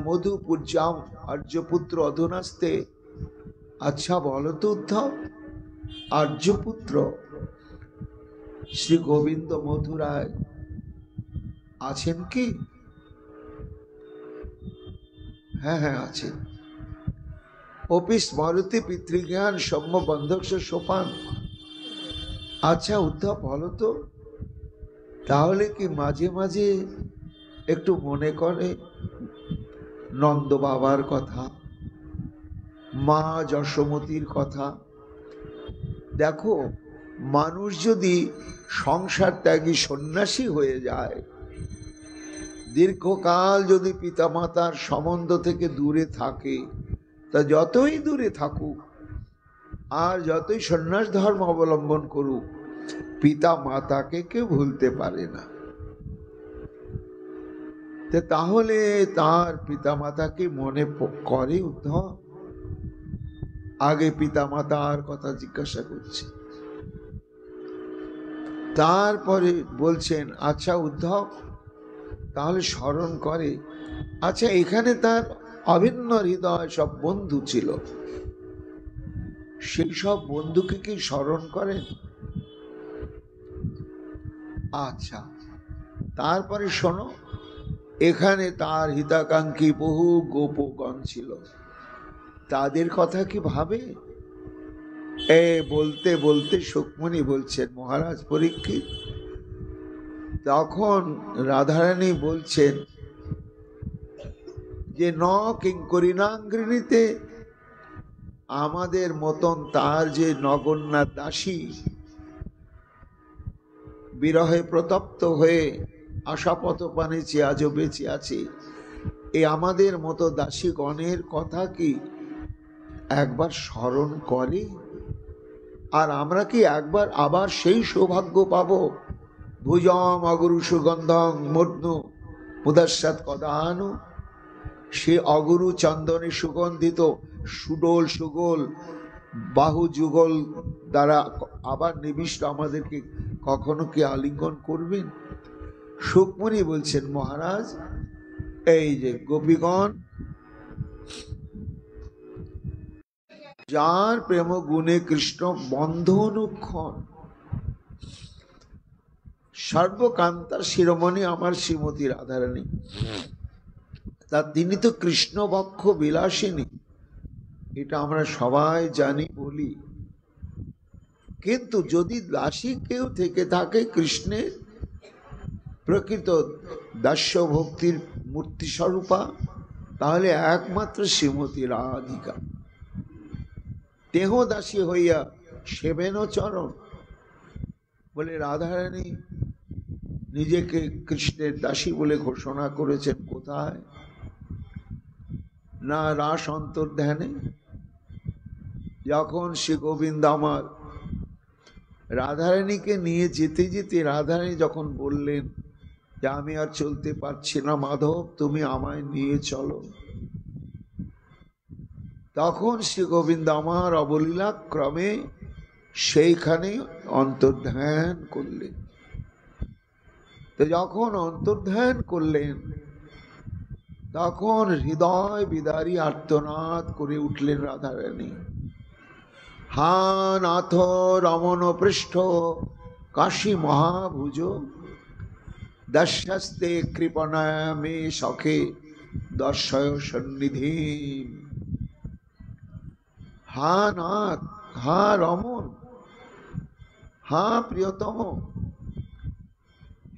মধুপূর্যাম আর্যপুত্র অধুনাস্তে। আচ্ছা বলো তো উদ্ধব, আর্যপুত্র শ্রী গোবিন্দ মথুরায় আছেন কি? হ্যাঁ হ্যাঁ আছেন। অপি স্মরতি পিতৃজ্ঞান সৌম্য বন্ধক সোপান। আচ্ছা উদ্ধব বলো তো, তাহলে কি মাঝে মাঝে একটু মনে করে নন্দ বাবার কথা, মা যশোমতীর কথা? দেখো, মানুষ যদি সংসার ত্যাগী সন্ন্যাসী হয়ে যায়, দীর্ঘকাল যদি পিতামাতার সম্বন্ধ থেকে দূরে থাকে, তা যতই দূরে থাকুক আর যতই সন্ন্যাস ধর্ম অবলম্বন করুক, পিতা মাতাকে কেউ ভুলতে পারে না। তাহলে তার পিতা মাতাকে মনে করে উদ্ধব? আগে পিতা মাতার কথা জিজ্ঞাসা করছে, তারপরে বলছেন আচ্ছা উদ্ধব তাহলে স্মরণ করে। আচ্ছা, এখানে তার অভিন্ন হৃদয় সব বন্ধু ছিল, সেই সব বন্ধুকে কি স্মরণ করেন? আচ্ছা, তারপরে শোনো, এখানে তার হিতাকাঙ্ক্ষী বহু গোপগণ ছিল, তাদের কথা কি ভাবে? বলতে বলতে সুকমণি বলছেন, মহারাজ পরীক্ষিত, তখন রাধারানী বলছেন যে ন কিঙ্করিণাঙ্গৃণীতে, আমাদের মতন তার যে নগণ্যা দাসী বিরহে প্রতপ্ত হয়ে আশাপথপানে চেয়ে আজও বেঁচে আছে, এই আমাদের মতো দাসীগণের কথা কি একবার স্মরণ করে? আর আমরা কি একবার আবার সেই সৌভাগ্য পাবো? ভুজম অগুরু সুগন্ধং মূর্ধু মুদাস্যাৎ কদানু, সে অগুরু চন্দনে সুগন্ধিত সুডোল সুগোল বাহু যুগল দ্বারা আবার নিবিষ্ট আমাদেরকে কখনো কি আলিঙ্গন করবেন? সুকমণি বলছেন, মহারাজ, এই যে গোপীগণ যার প্রেম গুণে কৃষ্ণ বন্ধ অনুক্ষণ, সর্বকান্তা শিরোমণি আমার শ্রীমতী রাধারানী, তা তিনি তো কৃষ্ণ বক্ষ বিলাসিনী, এটা আমরা সবাই জানি বলি। কিন্তু যদি দাসী কেউ থেকে থাকে কৃষ্ণের প্রকৃত দাস্য ভক্তির মূর্তি স্বরূপা, তাহলে একমাত্র শ্রীমতী রাধিকা। দেহ দাসী হইয়া সেবেন চরণ, বলে রাধারানী নিজেকে কৃষ্ণের দাসী বলে ঘোষণা করেছেন। কোথায়? না রাস অন্তর্ধানে। যখন শ্রী গোবিন্দ আমার রাধারানীকে নিয়ে যেতে যেতে রাধারানী যখন বললেন যে আমি আর চলতে পারছি না মাধব, তুমি আমায় নিয়ে চলো, তখন শ্রী গোবিন্দ আমার অবলীলা ক্রমে সেইখানে অন্তর্ধান করলেন। তো যখন অন্তর্ধান করলেন তখন হৃদয় বিদারী আর্তনাদ করে উঠলেন রাধারানী। হা নাথ রমণ পৃষ্ঠ কাশী মহাভুজ, দর্শস্তে কৃপণায় মে সখে দর্শয় সন্নিধি। হা নাথ, হা রমণ, হা প্রিয়তম,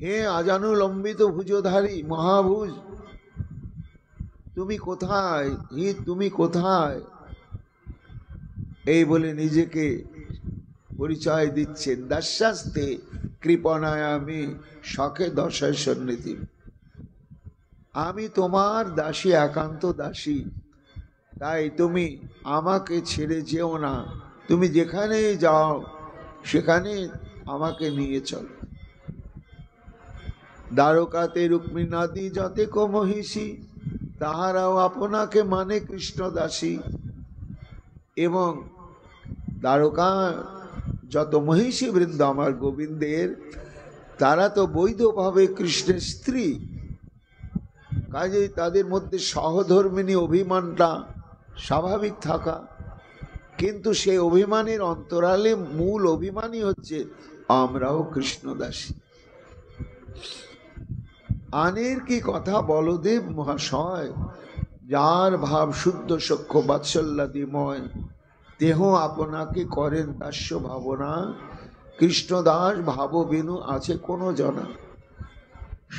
হে আজানুলম্বিত ভুজধারী মহাভুজ, তুমি কোথায়? হে তুমি কোথায়? এই বলে নিজেকে পরিচয় দিচ্ছেন। দর্শাস্তে কৃপণায় আমি শখে দর্শয় সন্নিধি, আমি তোমার দাসী, একান্ত দাসী, তাই তুমি আমাকে ছেড়ে যেও না, তুমি যেখানে যাও সেখানে আমাকে নিয়ে চলো। দ্বারকাতে রুক্মিণাদি যতে কো মহিষী, তাহারাও আপনাকে মানে কৃষ্ণ দাসী। এবং দ্বারকা যত মহিষী বৃন্দ আমার গোবিন্দের, তারা তো বৈধভাবে কৃষ্ণের স্ত্রী, কাজেই তাদের মধ্যে সহধর্মিনী অভিমানটা স্বাভাবিক থাকা। কিন্তু সেই অভিমানের অন্তরালে মূল অভিমানী হচ্ছে আমরাও কৃষ্ণদাসী। আনের কি কথা বলদেব মহাশয়, যার ভাব শুদ্ধ সখ্য বাৎসল্যাদিময়, দেহ আপনাকে করেন দাস্য ভাবনা, কৃষ্ণদাস ভাব বিনু আছে কোন জনা।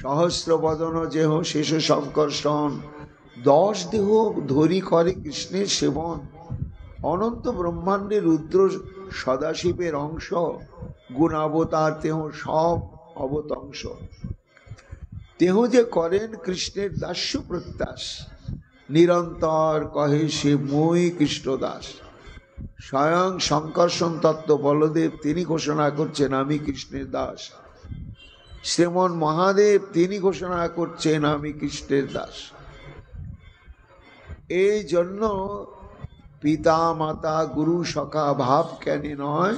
সহস্র বদন যেহ শেষ সংকর্ষণ, 10 দেহ ধরি করে কৃষ্ণের সেবন। অনন্ত ব্রহ্মাণ্ডে রুদ্র সদাশিবের অংশ, গুণাবতার তেহ সব অবতংশ। তেহ যে করেন কৃষ্ণের দাস্য প্রত্যাশ, নিরন্তর কহে সে মই কৃষ্ণদাস। স্বয়ং সংকর্ষণ তত্ত্ব বলদেব তিনি ঘোষণা করছেন আমি কৃষ্ণের দাস। শ্রীমন মহাদেব তিনি ঘোষণা করছেন আমি কৃষ্ণের দাস। এই জন্য পিতা মাতা গুরু সখা ভাব কেন নয়,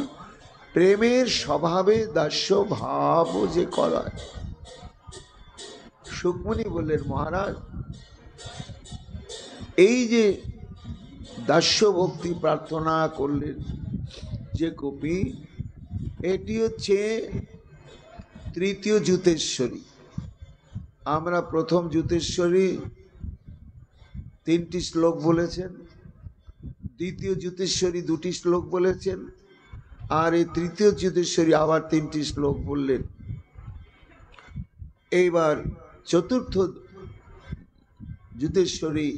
প্রেমের স্বভাবে দাস্য ভাব যে করায়। সুকমণি বললেন মহারাজ, এই যে দাস্য ভক্তি প্রার্থনা করলেন যে কবি, এটি হচ্ছে তৃতীয় জ্যোতিশ্বরী। আমরা প্রথম জ্যোতিশ্বরী 3টি শ্লোক বলেছেন, দ্বিতীয় জ্যোতিশ্বরী 2টি শ্লোক বলেছেন, আর এই তৃতীয় জ্যোতিশ্বরী আবার 3টি শ্লোক বললেন। এইবার চতুর্থ জ্যোতিশ্বরী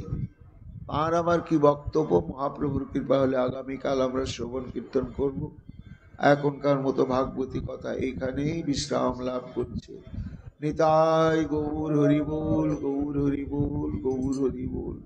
আর আবার কি বক্তব্য, মহাপ্রভুর কৃপা হলে আগামীকাল আমরা শ্রবণ কীর্তন করব। এখনকার মতো ভাগবতী কথা এইখানেই বিশ্রাম লাভ করছে। নিতাই গৌর হরি বল, গৌর হরি বল, গৌর হরি বল।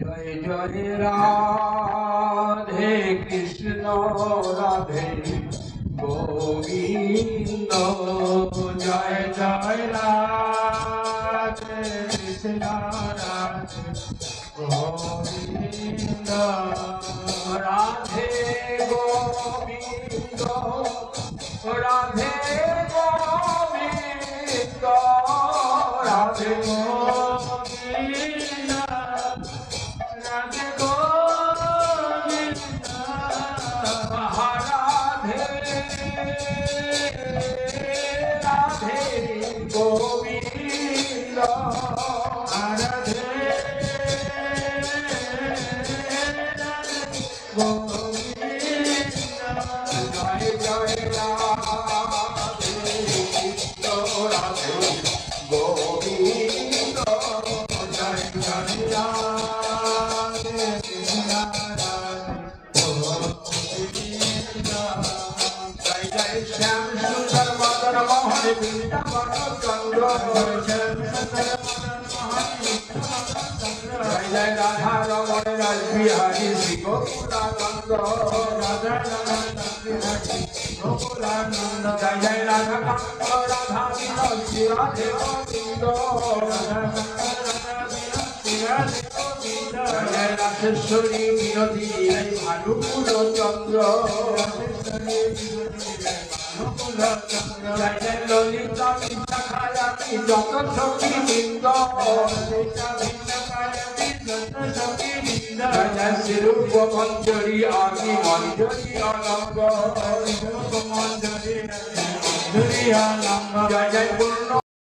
জয় জয় রাধে কৃষ্ণ রাধে গোবিন্দ জয় জয় রাধে কৃষ্ণ রাধে গোবিন্দ রাধে গোবিন্দ রাধে গোবিন্দ রাধে গোবিন্দ রাধে গোবিন্দ রাধে রাধে গোবিন্দ রাধে জয় জয় রাধে কৃষ্ণ রাধে গোবিন্দ জয় জয় রাধে কৃষ্ণ রাধে গোবিন্দ জয় জয় শ্যাম সুন্দর মদন মোহন বৃন্দাবন চন্দ্র জয় জয় রাধা রমণ রাজ বিহারী শ্রী গোকুলানন্দ জয় জয় রাধা কান্ত রাধা বিনোদী রাধে গোবিন্দ জয় জয় রাধেশ্বরী বিনোদী ভানুকুল চন্দ্র জয় জয় ললিতা বিশাখায়াতি যত সখী বৃন্দ জয় জয় শিরূপ মঞ্জরি আদি মঞ্জরি অনঙ্গ জয় জয় পূর্ণ